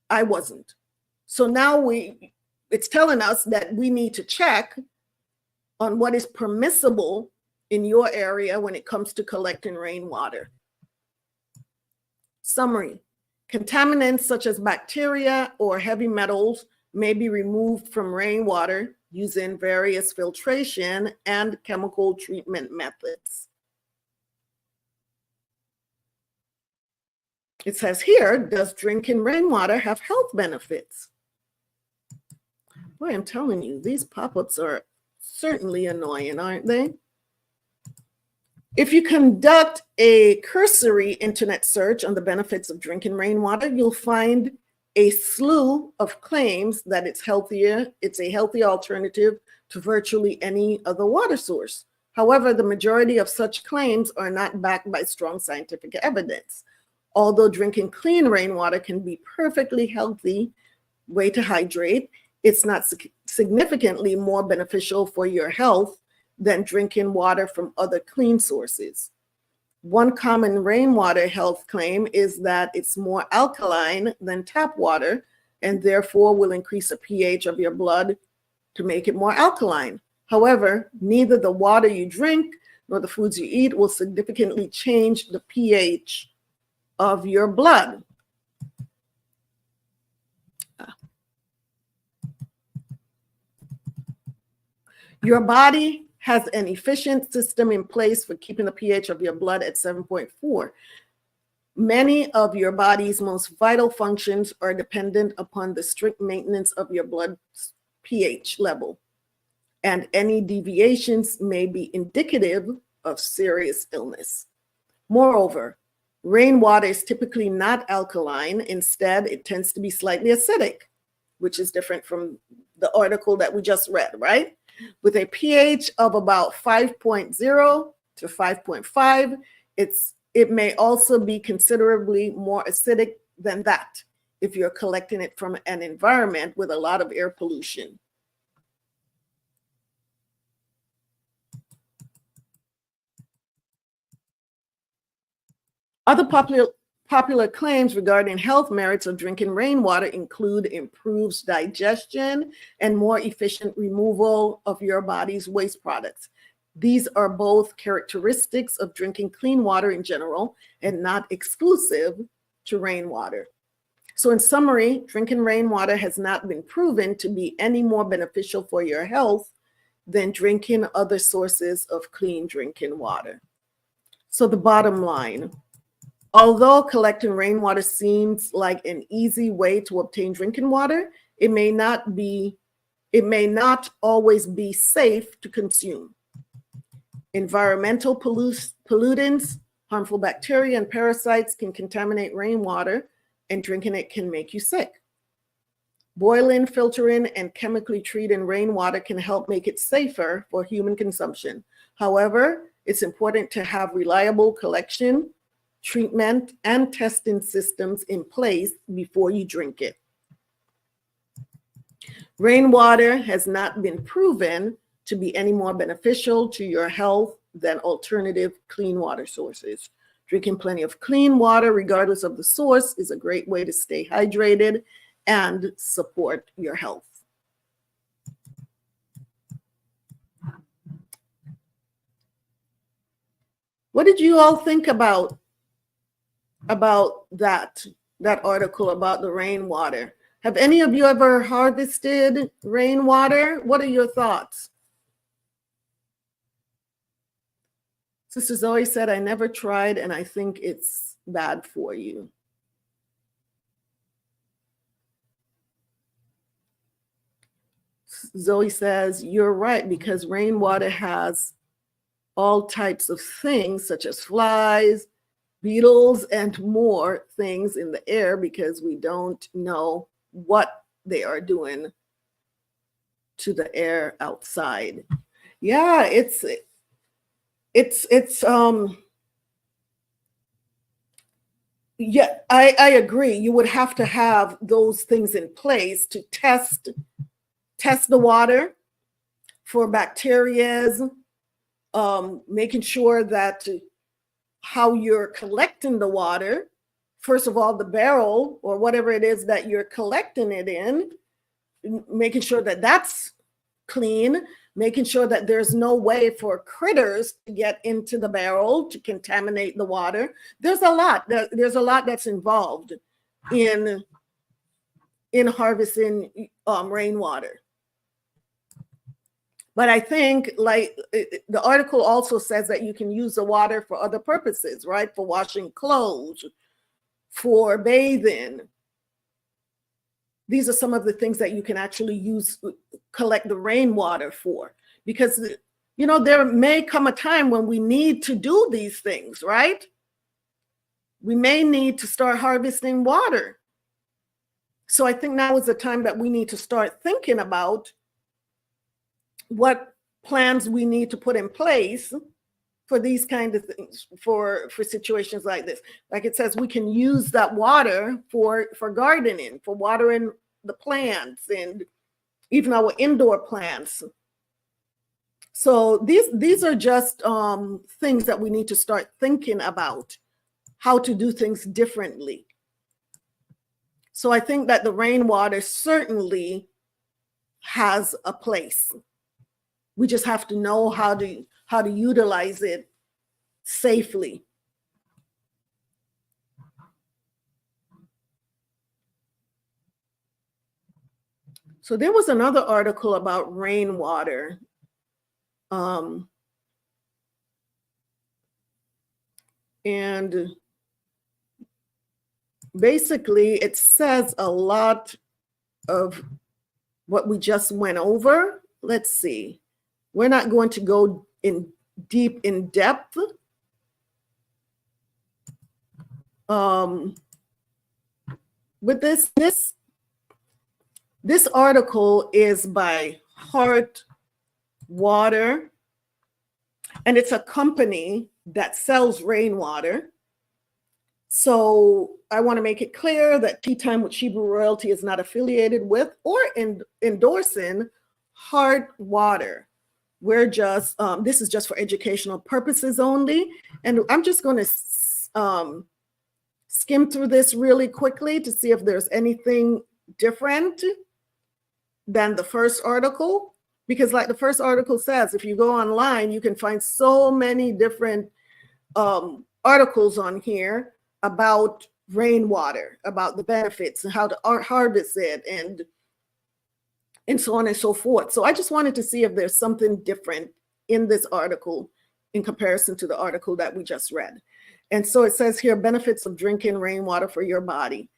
I wasn't. So now it's telling us that we need to check on what is permissible in your area when it comes to collecting rainwater. Summary: contaminants such as bacteria or heavy metals may be removed from rainwater using various filtration and chemical treatment methods. It says here, does drinking rainwater have health benefits? Boy, I'm telling you, these pop-ups are certainly annoying, aren't they? If you conduct a cursory internet search on the benefits of drinking rainwater, you'll find a slew of claims that it's a healthy alternative to virtually any other water source. However, the majority of such claims are not backed by strong scientific evidence. Although drinking clean rainwater can be perfectly healthy way to hydrate, it's not significantly more beneficial for your health than drinking water from other clean sources. One common rainwater health claim is that it's more alkaline than tap water and therefore will increase the pH of your blood to make it more alkaline. However, neither the water you drink nor the foods you eat will significantly change the pH of your blood. Your body has an efficient system in place for keeping the pH of your blood at 7.4. Many of your body's most vital functions are dependent upon the strict maintenance of your blood pH level, and any deviations may be indicative of serious illness. Moreover, rainwater is typically not alkaline. Instead, it tends to be slightly acidic, which is different from the article that we just read, right? With a pH of about 5.0 to 5.5, it may also be considerably more acidic than that if you're collecting it from an environment with a lot of air pollution. Other popular claims regarding health merits of drinking rainwater include improved digestion and more efficient removal of your body's waste products. These are both characteristics of drinking clean water in general and not exclusive to rainwater. So in summary, drinking rainwater has not been proven to be any more beneficial for your health than drinking other sources of clean drinking water. So the bottom line, although collecting rainwater seems like an easy way to obtain drinking water, it may not always be safe to consume. Environmental pollutants, harmful bacteria, and parasites can contaminate rainwater, and drinking it can make you sick. Boiling, filtering, and chemically treating rainwater can help make it safer for human consumption. However, it's important to have reliable collection, treatment, and testing systems in place before you drink it. Rainwater has not been proven to be any more beneficial to your health than alternative clean water sources. Drinking plenty of clean water, regardless of the source, is a great way to stay hydrated and support your health. What did you all think about that article about the rainwater? Have any of you ever harvested rainwater? What are your thoughts? Sister Zoe said, I never tried and I think it's bad for you. Zoe says, you're right, because rainwater has all types of things such as flies, beetles, and more things in the air because we don't know what they are doing to the air outside. Yeah, yeah, I agree. You would have to have those things in place to test the water for bacteria, making sure that how you're collecting the water, first of all, the barrel or whatever it is that you're collecting it in, making sure that that's clean, making sure that there's no way for critters to get into the barrel to contaminate the water. There's a lot that's involved in harvesting rainwater. But I think, like, the article also says that you can use the water for other purposes, right? For washing clothes, for bathing. These are some of the things that you can actually collect the rainwater for. Because, you know, there may come a time when we need to do these things, right? We may need to start harvesting water. So I think now is the time that we need to start thinking about what plans we need to put in place for these kind of things, for situations like this. Like it says, we can use that water for gardening, for watering the plants and even our indoor plants. So these are just things that we need to start thinking about, how to do things differently. So I think that the rainwater certainly has a place. We just have to know how to utilize it safely. So there was another article about rainwater And basically, it says a lot of what we just went over. Let's see. We're not going to go in depth. With this article is by Heart Water, and it's a company that sells rainwater. So I want to make it clear that Tea Time with Hebrew Royalty is not affiliated with or endorsing Heart Water. We're just, this is just for educational purposes only. And I'm just going to skim through this really quickly to see if there's anything different than the first article. Because like the first article says, if you go online, you can find so many different articles on here about rainwater, about the benefits and how to harvest it and so on and so forth. So I just wanted to see if there's something different in this article in comparison to the article that we just read. And so it says here, benefits of drinking rainwater for your body.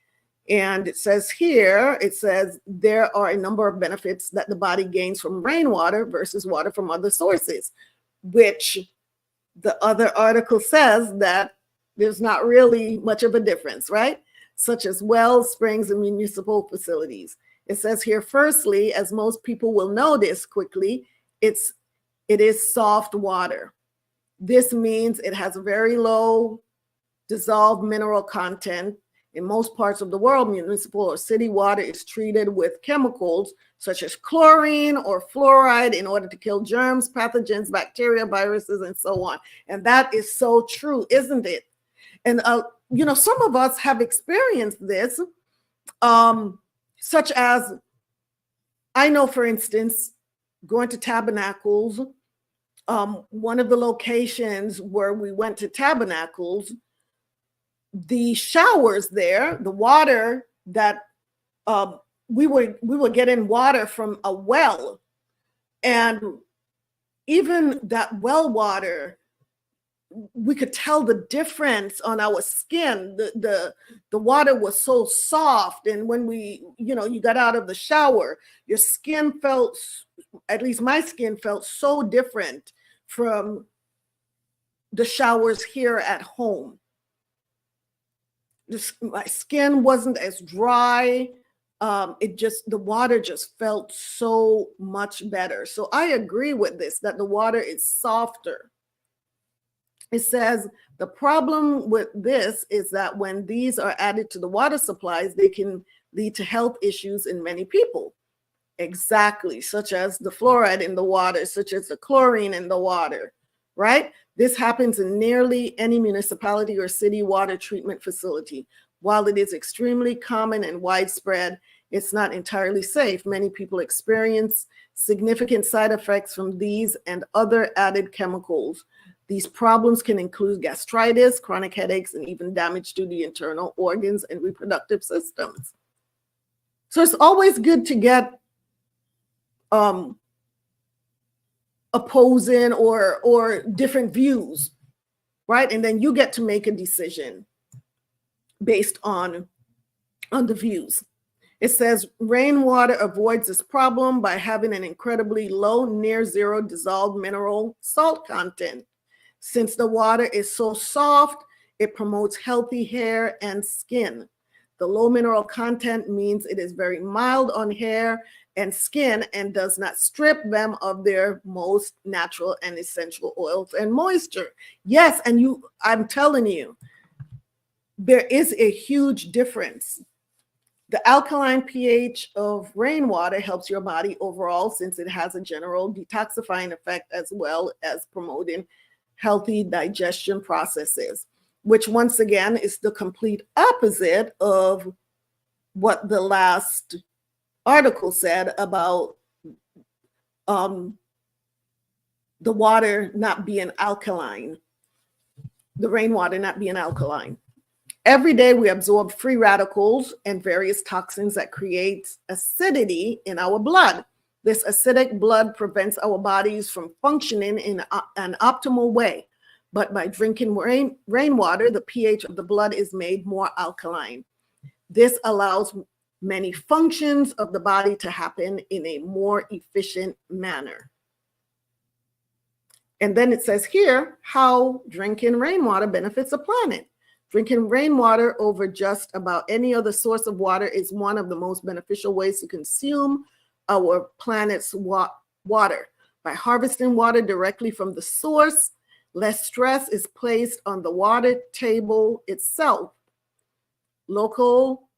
And it says here, there are a number of benefits that the body gains from rainwater versus water from other sources, which the other article says that there's not really much of a difference, right? Such as wells, springs, and municipal facilities. It says here, firstly, as most people will notice quickly, it is soft water. This means it has a very low dissolved mineral content. In most parts of the world, municipal or city water is treated with chemicals such as chlorine or fluoride in order to kill germs, pathogens, bacteria, viruses, and so on. And that is so true, isn't it? And, some of us have experienced this, such as, I know, for instance, going to Tabernacles, one of the locations where we went to Tabernacles, the showers there, the water that we were getting water from a well, and even that well water, we could tell the difference on our skin. The water was so soft, and when you got out of the shower, your skin felt, at least my skin felt so different from the showers here at home. My skin wasn't as dry. The water just felt so much better. So I agree with this, that the water is softer. It says the problem with this is that when these are added to the water supplies, they can lead to health issues in many people. Exactly, such as the fluoride in the water, such as the chlorine in the water, right? This happens in nearly any municipality or city water treatment facility. While it is extremely common and widespread, it's not entirely safe. Many people experience significant side effects from these and other added chemicals. These problems can include gastritis, chronic headaches, and even damage to the internal organs and reproductive systems. So it's always good to get opposing or different views, right? And then you get to make a decision based on the views. It says rainwater avoids this problem by having an incredibly low, near zero dissolved mineral salt content. Since the water is so soft, it promotes healthy hair and skin. The low mineral content means it is very mild on hair and skin and does not strip them of their most natural and essential oils and moisture. Yes, and I'm telling you, there is a huge difference. The alkaline pH of rainwater helps your body overall, since it has a general detoxifying effect as well as promoting healthy digestion processes, which once again is the complete opposite of what the last article said about the water not being alkaline, the rainwater not being alkaline. Every day we absorb free radicals and various toxins that create acidity in our blood. This acidic blood prevents our bodies from functioning in an optimal way. But by drinking rainwater, the pH of the blood is made more alkaline. This allows many functions of the body to happen in a more efficient manner. And then it says here how drinking rainwater benefits the planet. Drinking rainwater over just about any other source of water is one of the most beneficial ways to consume our planet's water. By harvesting water directly from the source, less stress is placed on the water table itself. Local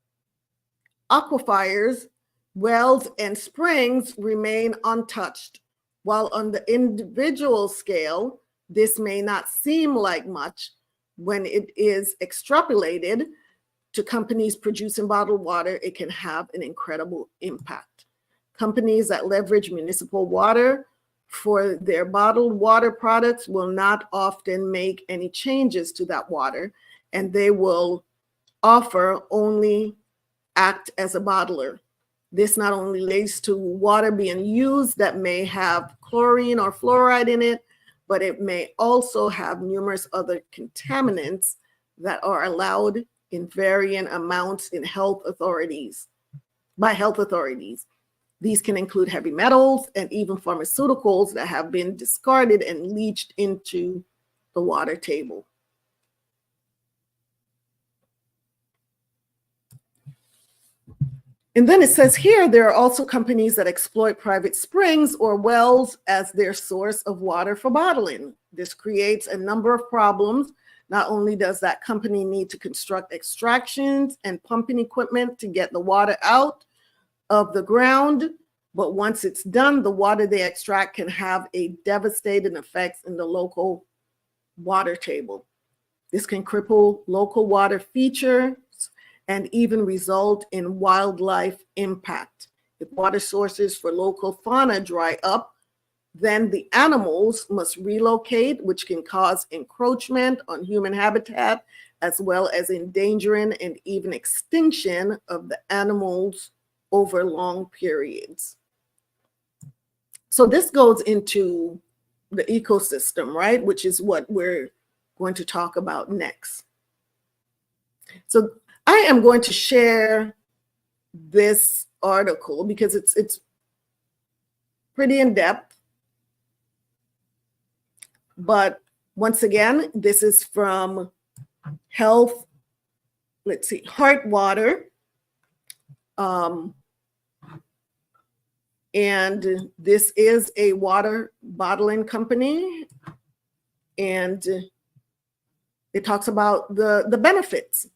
aquifers, wells, and springs remain untouched. While on the individual scale, this may not seem like much, when it is extrapolated to companies producing bottled water, it can have an incredible impact. Companies that leverage municipal water for their bottled water products will not often make any changes to that water, and they will offer only act as a bottler. This not only leads to water being used that may have chlorine or fluoride in it, but it may also have numerous other contaminants that are allowed in varying amounts by health authorities. These can include heavy metals and even pharmaceuticals that have been discarded and leached into the water table. And then it says here, there are also companies that exploit private springs or wells as their source of water for bottling. This creates a number of problems. Not only does that company need to construct extractions and pumping equipment to get the water out of the ground, but once it's done, the water they extract can have a devastating effect in the local water table. This can cripple local water features and even result in wildlife impact. If water sources for local fauna dry up, then the animals must relocate, which can cause encroachment on human habitat, as well as endangering and even extinction of the animals over long periods. So this goes into the ecosystem, right? Which is what we're going to talk about next. So I am going to share this article because it's pretty in depth. But once again, this is from Heart Water. And this is a water bottling company. And it talks about the benefits.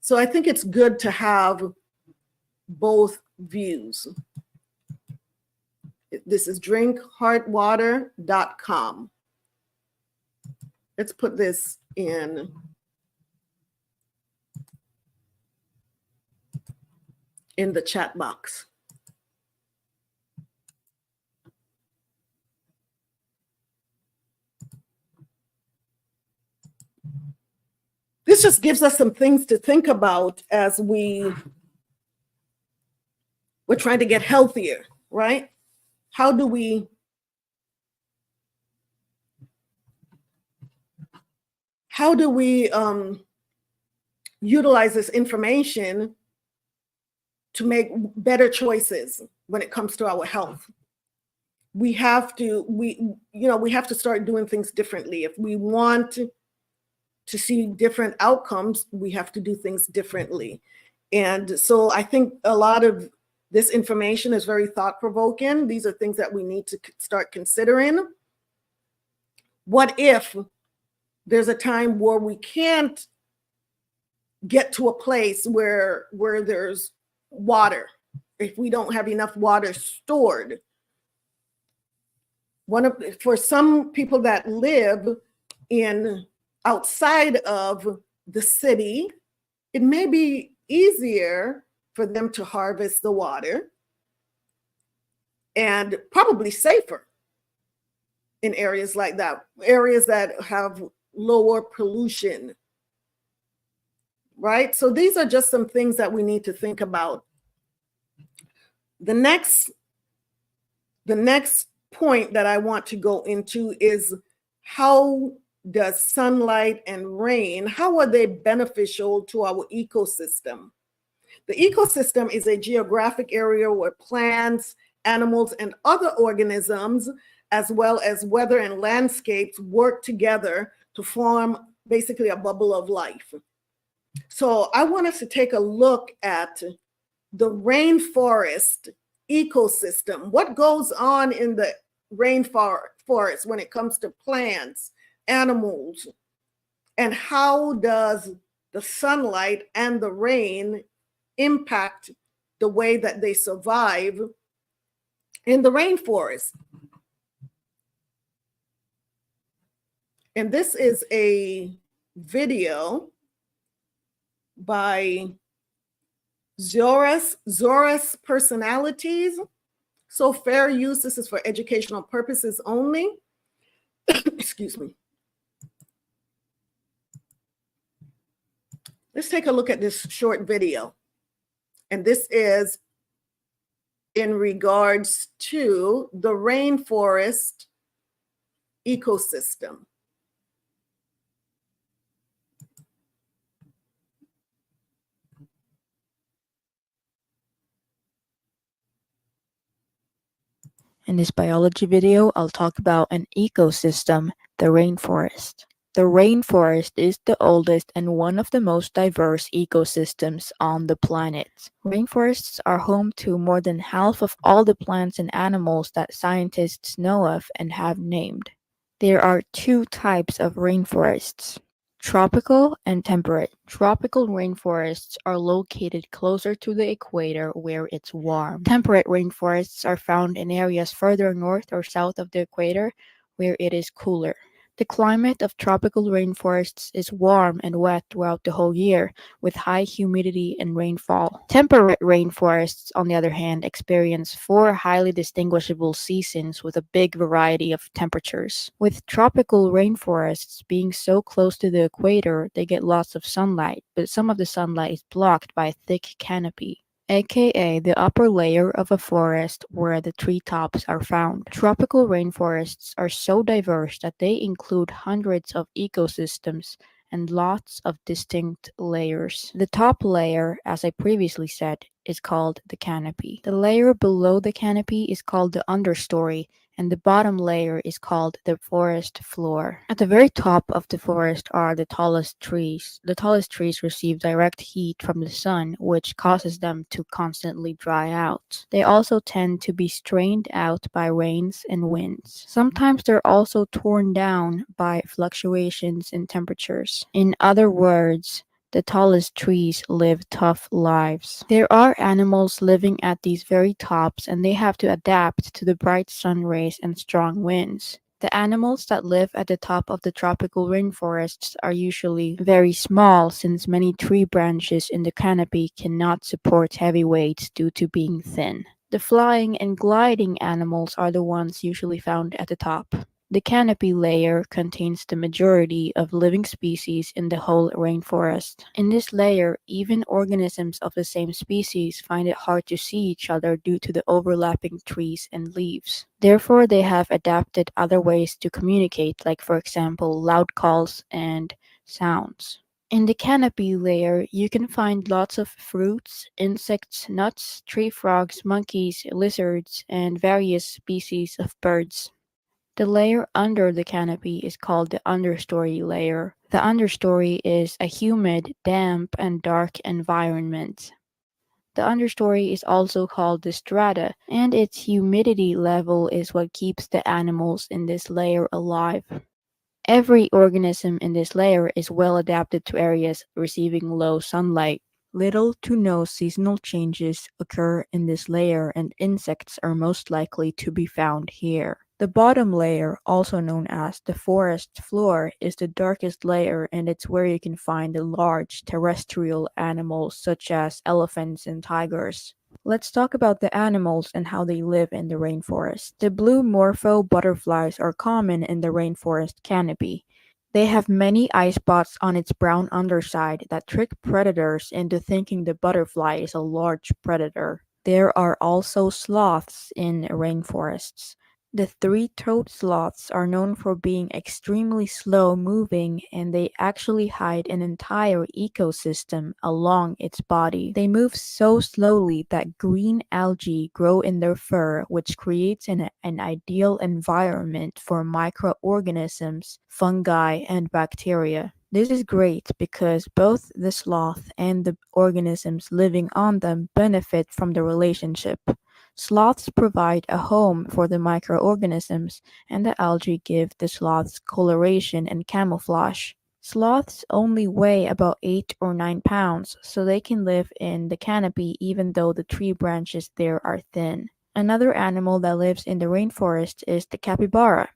So I think it's good to have both views. This is drinkheartwater.com. Let's put this in the chat box. This just gives us some things to think about as we're trying to get healthier, right? How do we utilize this information to make better choices when it comes to our health? We have to start doing things differently. If we want to see different outcomes, we have to do things differently. And so I think a lot of this information is very thought-provoking. These are things that we need to start considering. What if there's a time where we can't get to a place where there's water, if we don't have enough water stored? For some people that live outside of the city, it may be easier for them to harvest the water and probably safer in areas like that, areas that have lower pollution, right? So these are just some things that we need to think about. The next The next point that I want to go into is how does sunlight and rain, how are they beneficial to our ecosystem? The ecosystem is a geographic area where plants, animals, and other organisms, as well as weather and landscapes, work together to form basically a bubble of life. So I want us to take a look at the rainforest ecosystem. What goes on in the rainforest when it comes to plants, animals, and how does the sunlight and the rain impact the way that they survive in the rainforest? And this is a video by Zorus Personalities. So fair use, this is for educational purposes only. Excuse me. Let's take a look at this short video. And this is in regards to the rainforest ecosystem. In this biology video, I'll talk about an ecosystem, the rainforest. The rainforest is the oldest and one of the most diverse ecosystems on the planet. Rainforests are home to more than half of all the plants and animals that scientists know of and have named. There are two types of rainforests: tropical and temperate. Tropical rainforests are located closer to the equator where it's warm. Temperate rainforests are found in areas further north or south of the equator where it is cooler. The climate of tropical rainforests is warm and wet throughout the whole year, with high humidity and rainfall. Temperate rainforests, on the other hand, experience 4 highly distinguishable seasons with a big variety of temperatures. With tropical rainforests being so close to the equator, they get lots of sunlight, but some of the sunlight is blocked by a thick canopy, aka the upper layer of a forest where the treetops are found. Tropical rainforests are so diverse that they include hundreds of ecosystems and lots of distinct layers. The top layer, as I previously said, is called the canopy. The layer below the canopy is called the understory, and the bottom layer is called the forest floor. At the very top of the forest are the tallest trees. The tallest trees receive direct heat from the sun, which causes them to constantly dry out. They also tend to be strained out by rains and winds. Sometimes they're also torn down by fluctuations in temperatures. In other words, the tallest trees live tough lives. There are animals living at these very tops, and they have to adapt to the bright sun rays and strong winds. The animals that live at the top of the tropical rainforests are usually very small, since many tree branches in the canopy cannot support heavy weights due to being thin. The flying and gliding animals are the ones usually found at the top. The canopy layer contains the majority of living species in the whole rainforest. In this layer, even organisms of the same species find it hard to see each other due to the overlapping trees and leaves. Therefore, they have adapted other ways to communicate, like for example, loud calls and sounds. In the canopy layer, you can find lots of fruits, insects, nuts, tree frogs, monkeys, lizards, and various species of birds. The layer under the canopy is called the understory layer. The understory is a humid, damp, and dark environment. The understory is also called the strata, and its humidity level is what keeps the animals in this layer alive. Every organism in this layer is well adapted to areas receiving low sunlight. Little to no seasonal changes occur in this layer, and insects are most likely to be found here. The bottom layer, also known as the forest floor, is the darkest layer, and it's where you can find the large terrestrial animals such as elephants and tigers. Let's talk about the animals and how they live in the rainforest. The blue morpho butterflies are common in the rainforest canopy. They have many eye spots on its brown underside that trick predators into thinking the butterfly is a large predator. There are also sloths in rainforests. The three-toed sloths are known for being extremely slow-moving, and they actually hide an entire ecosystem along its body. They move so slowly that green algae grow in their fur, which creates an ideal environment for microorganisms, fungi, and bacteria. This is great because both the sloth and the organisms living on them benefit from the relationship. Sloths provide a home for the microorganisms, and the algae give the sloths coloration and camouflage. Sloths only weigh about 8 or 9 pounds, so they can live in the canopy even though the tree branches there are thin. Another animal that lives in the rainforest is the capybara.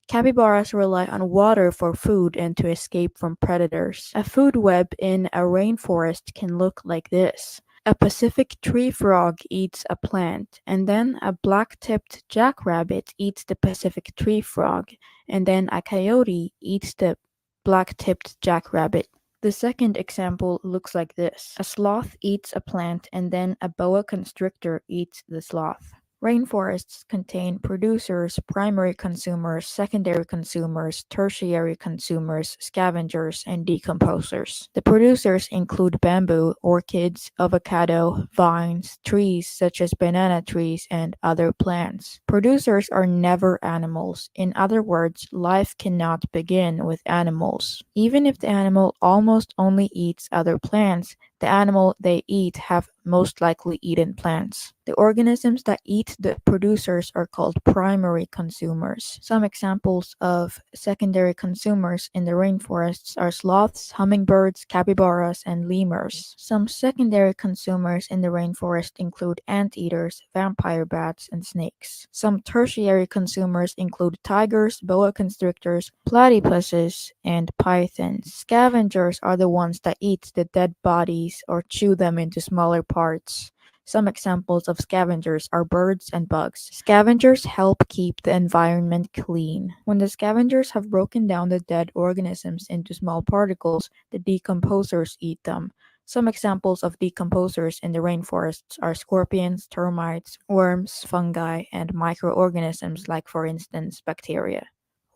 Capybaras rely on water for food and to escape from predators. A food web in a rainforest can look like this. A Pacific tree frog eats a plant, and then a black-tipped jackrabbit eats the Pacific tree frog, and then a coyote eats the black-tipped jackrabbit. The second example looks like this. A sloth eats a plant, and then a boa constrictor eats the sloth. Rainforests contain producers, primary consumers, secondary consumers, tertiary consumers, scavengers, and decomposers. The producers include bamboo, orchids, avocado, vines, trees such as banana trees, and other plants. Producers are never animals. In other words, life cannot begin with animals. Even if the animal almost only eats other plants, the animal they eat have most likely eaten plants. The organisms that eat the producers are called primary consumers. Some examples of secondary consumers in the rainforests are sloths, hummingbirds, capybaras, and lemurs. Some secondary consumers in the rainforest include anteaters, vampire bats, and snakes. Some tertiary consumers include tigers, boa constrictors, platypuses, and pythons. Scavengers are the ones that eat the dead bodies or chew them into smaller parts. Some examples of scavengers are birds and bugs. Scavengers help keep the environment clean. When the scavengers have broken down the dead organisms into small particles, the decomposers eat them. Some examples of decomposers in the rainforests are scorpions, termites, worms, fungi, and microorganisms like, for instance, bacteria.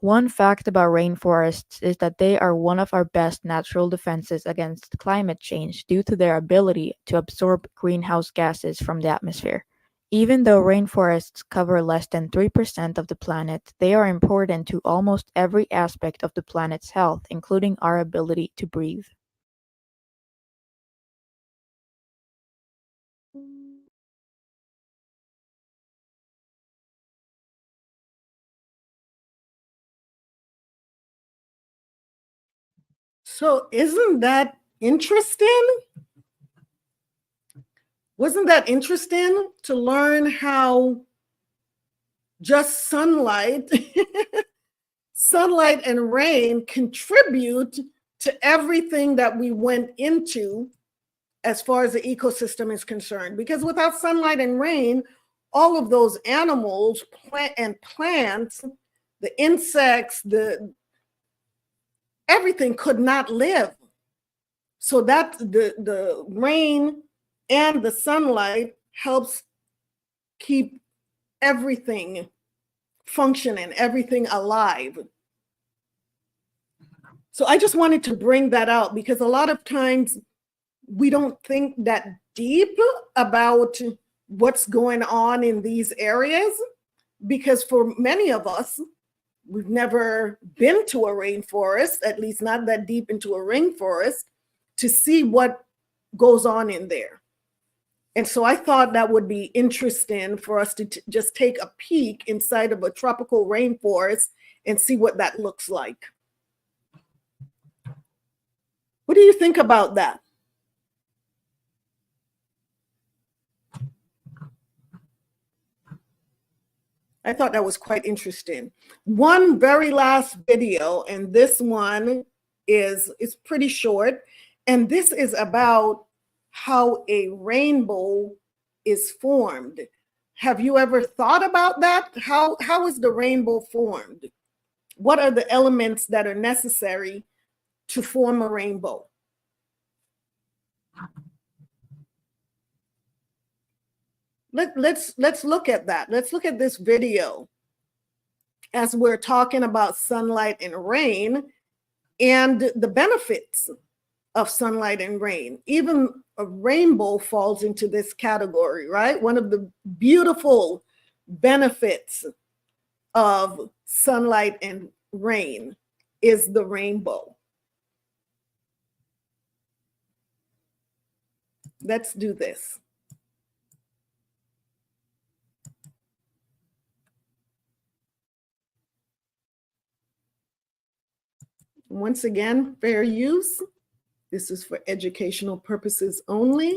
One fact about rainforests is that they are one of our best natural defenses against climate change due to their ability to absorb greenhouse gases from the atmosphere. Even though rainforests cover less than 3% of the planet, they are important to almost every aspect of the planet's health, including our ability to breathe. So isn't that interesting? Wasn't that interesting to learn how just sunlight, sunlight and rain contribute to everything that we went into as far as the ecosystem is concerned? Because without sunlight and rain, all of those animals, plants, the insects, everything could not live. So that the rain and the sunlight helps keep everything functioning, everything alive. So I just wanted to bring that out because a lot of times we don't think that deep about what's going on in these areas, because for many of us, we've never been to a rainforest, at least not that deep into a rainforest, to see what goes on in there. And so I thought that would be interesting for us to just take a peek inside of a tropical rainforest and see what that looks like. What do you think about that? I thought that was quite interesting. One very last video, and this one is pretty short, and this is about how a rainbow is formed. Have you ever thought about that? How is the rainbow formed? What are the elements that are necessary to form a rainbow? let's look at that. Let's look at this video as we're talking about sunlight and rain and the benefits of sunlight and rain. Even a rainbow falls into this category, right? One of the beautiful benefits of sunlight and rain is the rainbow. Let's do this. Once again, fair use. This is for educational purposes only.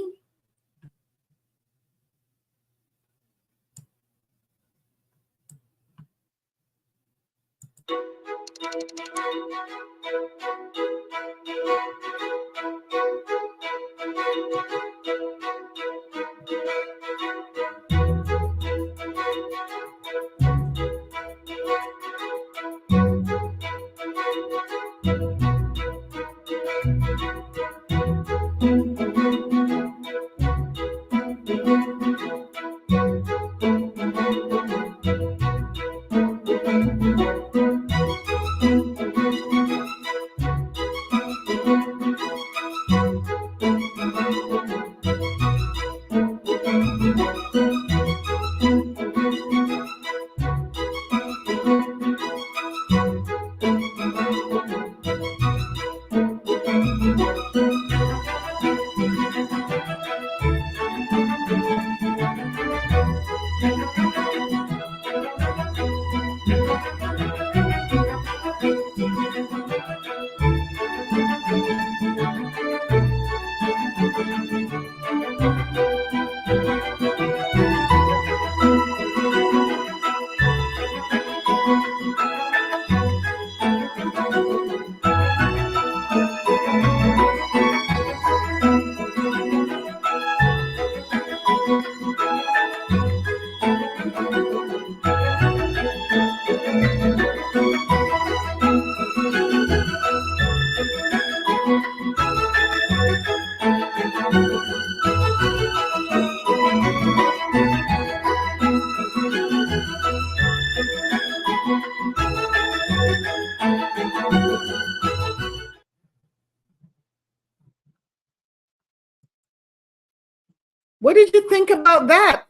What did you think about that?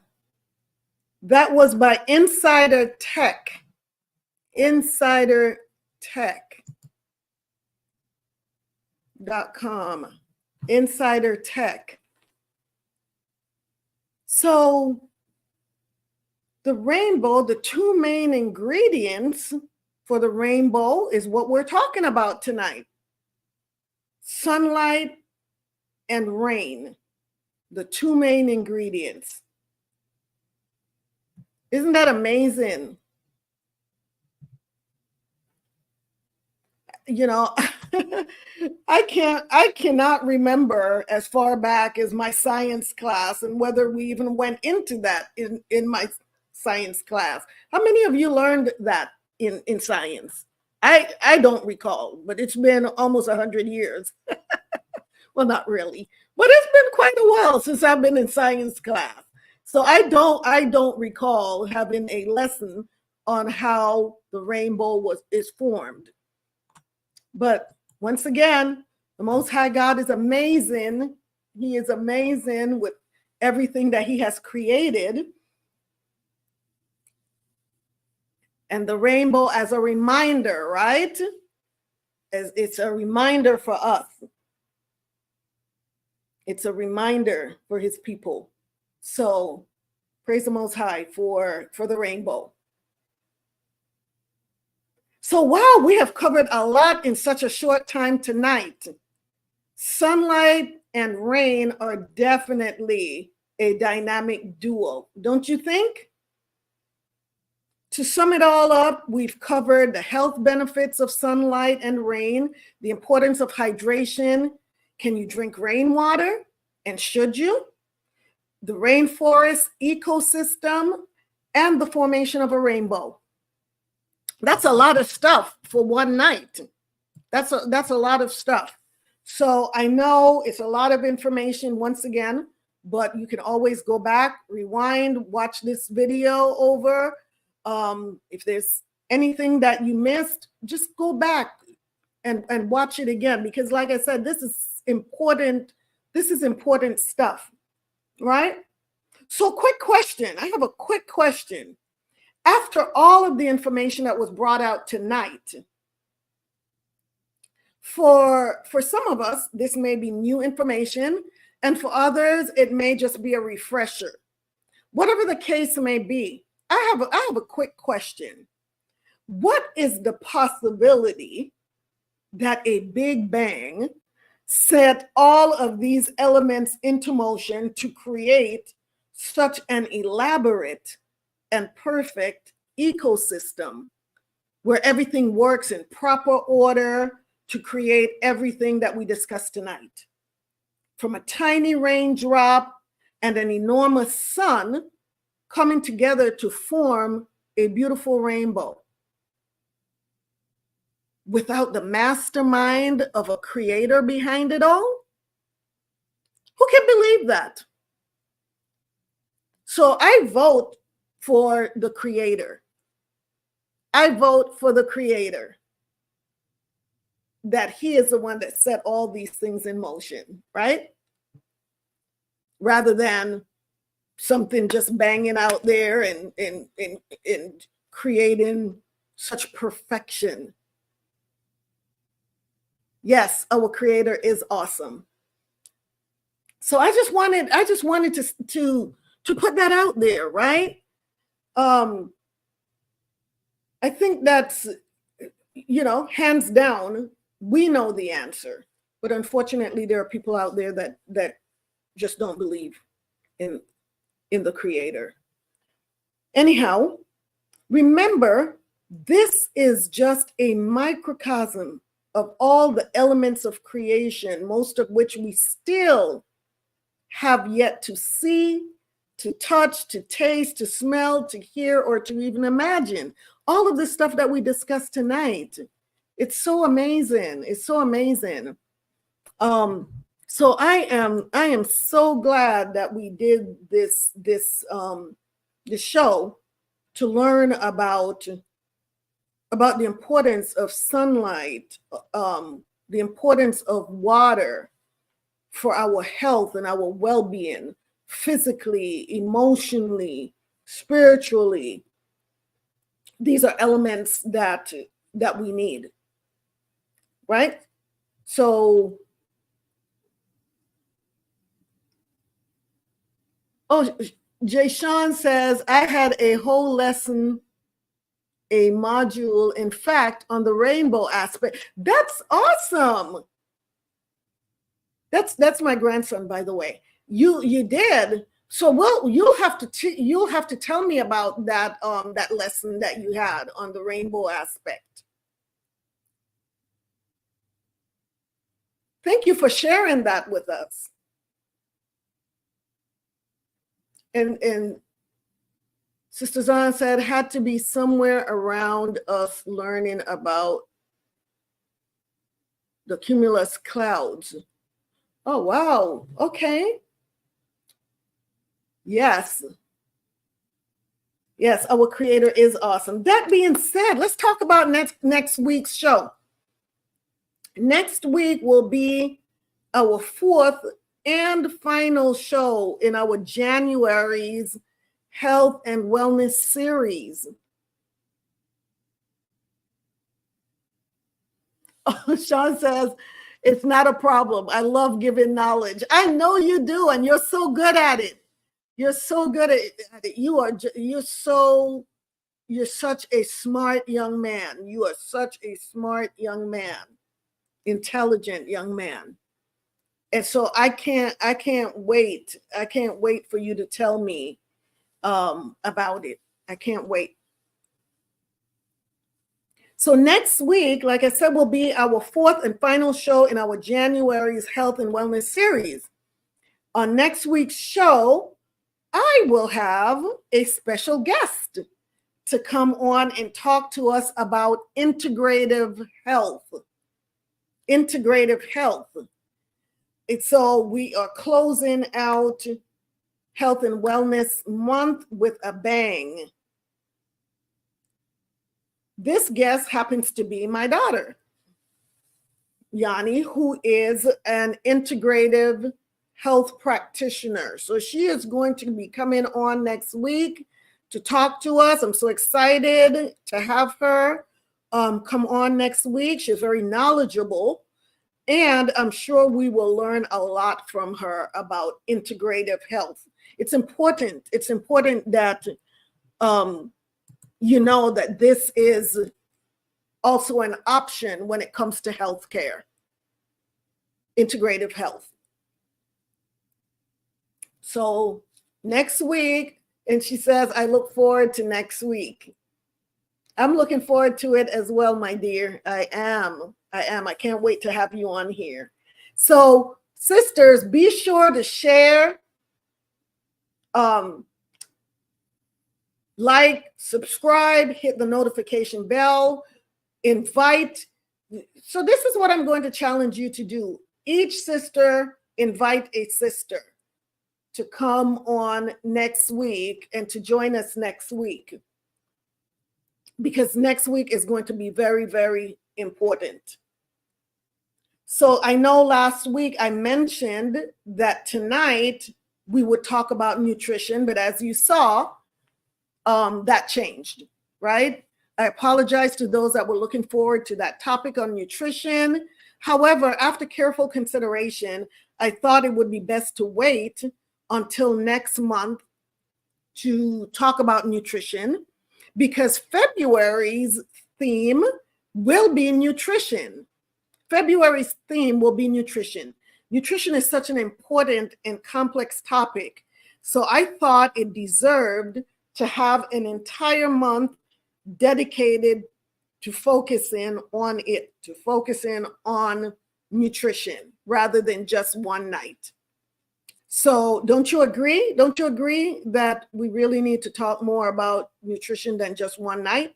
That was by Insider Tech. InsiderTech.com. Insider Tech. So the rainbow, the two main ingredients for the rainbow is what we're talking about tonight. Sunlight and rain, the two main ingredients. Isn't that amazing? You know, I cannot remember as far back as my science class and whether we even went into that in my science class. How many of you learned that in science? I don't recall, but it's been almost 100 years. Well, not really, but it's been quite a while since I've been in science class. So I don't recall having a lesson on how the rainbow is formed. But once again, the Most High God is amazing. He is amazing with everything that he has created. And the rainbow as a reminder, right? It's a reminder for us. It's a reminder for his people. So praise the Most High for the rainbow. So wow, we have covered a lot in such a short time tonight. Sunlight and rain are definitely a dynamic duo, don't you think? To sum it all up, we've covered the health benefits of sunlight and rain, the importance of hydration. Can you drink rainwater? And should you? The rainforest ecosystem and the formation of a rainbow. That's a lot of stuff for one night. That's a lot of stuff. So I know it's a lot of information once again, but you can always go back, rewind, watch this video over. If there's anything that you missed, just go back and watch it again, because like I said, this is important. This is important stuff, right? So quick question. I have a quick question. After all of the information that was brought out tonight, for some of us, this may be new information, and for others, it may just be a refresher. Whatever the case may be, I have a quick question. What is the possibility that a Big Bang set all of these elements into motion to create such an elaborate and perfect ecosystem where everything works in proper order to create everything that we discussed tonight? From a tiny raindrop and an enormous sun coming together to form a beautiful rainbow. Without the mastermind of a creator behind it all? Who can believe that? So I vote for the creator. I vote for the creator, that he is the one that set all these things in motion, right? Rather than something just banging out there and creating such perfection. Yes, our creator is awesome. So I just wanted to put that out there, right? I think that's, hands down, we know the answer, but unfortunately there are people out there that just don't believe in the creator. Anyhow, remember, this is just a microcosm of all the elements of creation, most of which we still have yet to see, to touch, to taste, to smell, to hear, or to even imagine. All of this stuff that we discussed tonight. It's so amazing. It's so amazing. So I am so glad that we did this show to learn about the importance of sunlight, the importance of water for our health and our well-being, physically, emotionally, spiritually. These are elements that we need, right? So, Jay Sean says, I had a whole lesson, a module, in fact, on the rainbow aspect. That's awesome. That's my grandson, by the way. You did. So you'll have to tell me about that that lesson that you had on the rainbow aspect. Thank you for sharing that with us. And Sister Zahn said, had to be somewhere around us learning about the cumulus clouds. Oh, wow. Okay. Yes. Yes, our creator is awesome. That being said, let's talk about next week's show. Next week will be our fourth and final show in our January's health and wellness series. Oh, Sean says, it's not a problem. I love giving knowledge. I know you do, and you're so good at it. You're so good at it. You're such a smart young man. You are such a smart young man, intelligent young man. And so I can't wait. I can't wait for you to tell me about it. I can't wait. So next week, like I said, will be our fourth and final show in our January's health and wellness series. On next week's show, I will have a special guest to come on and talk to us about integrative health. Integrative health. And so we are closing out Health and Wellness Month with a bang. This guest happens to be my daughter, Yanni, who is an integrative health practitioner. So she is going to be coming on next week to talk to us. I'm so excited to have her come on next week. She's very knowledgeable, and I'm sure we will learn a lot from her about integrative health. It's important. It's important that you know that this is also an option when it comes to healthcare, integrative health. So next week, and she says, I look forward to next week. I'm looking forward to it as well, my dear. I am. I can't wait to have you on here. So sisters, be sure to share, like, subscribe, hit the notification bell, invite. So this is what I'm going to challenge you to do. Each sister invite a sister to come on next week and to join us next week, because next week is going to be very, very important. So I know last week I mentioned that tonight we would talk about nutrition, but as you saw, that changed, right? I apologize to those that were looking forward to that topic on nutrition. However, after careful consideration, I thought it would be best to wait until next month to talk about nutrition, because February's theme will be nutrition. February's theme will be nutrition. Nutrition is such an important and complex topic. So I thought it deserved to have an entire month dedicated to focusing on it, to focusing on nutrition rather than just one night. So don't you agree? Don't you agree that we really need to talk more about nutrition than just one night?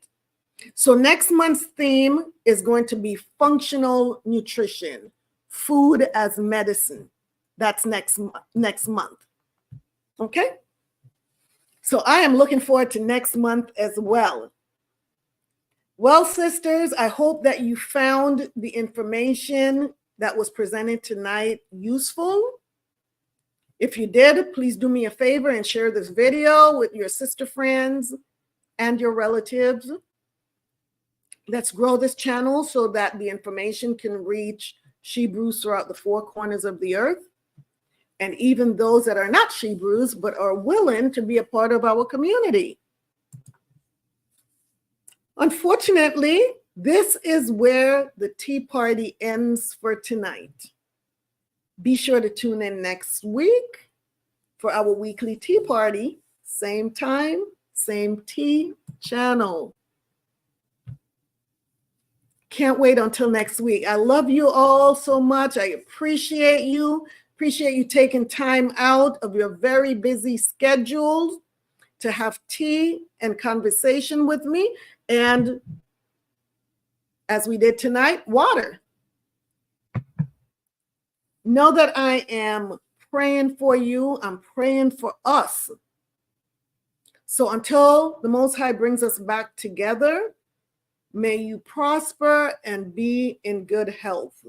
So next month's theme is going to be functional nutrition, food as medicine. That's next month. Okay? So I am looking forward to next month as well. Well, sisters, I hope that you found the information that was presented tonight useful. If you did, please do me a favor and share this video with your sister friends and your relatives. Let's grow this channel so that the information can reach Shebrews throughout the four corners of the earth, and even those that are not Shebrews but are willing to be a part of our community. Unfortunately, this is where the tea party ends for tonight. Be sure to tune in next week for our weekly tea party, same time, same tea channel. Can't wait until next week. I love you all so much. I appreciate you. Appreciate you taking time out of your very busy schedules to have tea and conversation with me. And as we did tonight, water. Know that I am praying for you. I'm praying for us. So until the Most High brings us back together, may you prosper and be in good health.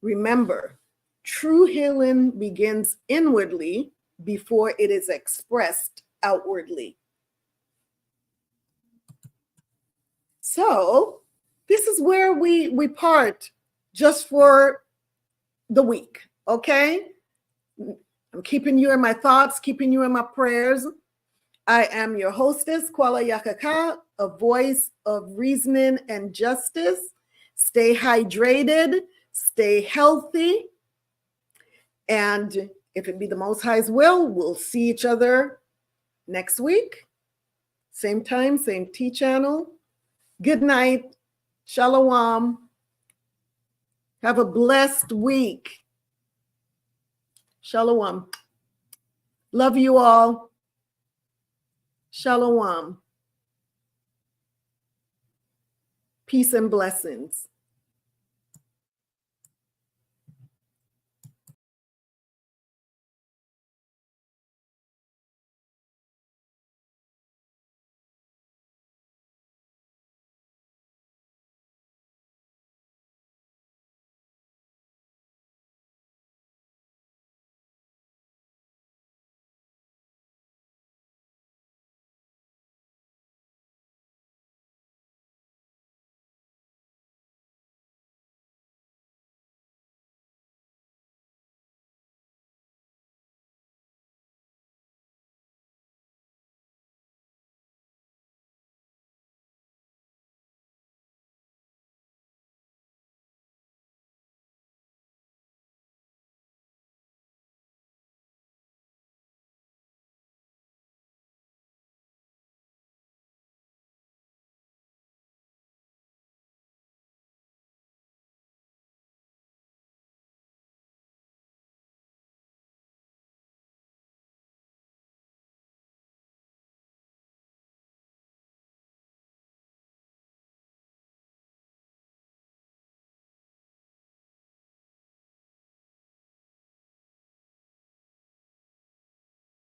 Remember, true healing begins inwardly before it is expressed outwardly. So this is where we part just for the week, okay? I'm keeping you in my thoughts, keeping you in my prayers. I am your hostess, Kwala Yakaka, a voice of reasoning and justice. Stay hydrated, stay healthy, and if it be the Most High's will, we'll see each other next week. Same time, same tea channel. Good night. Shalawam. Have a blessed week. Shalawam. Love you all. Shalawam. Peace and blessings.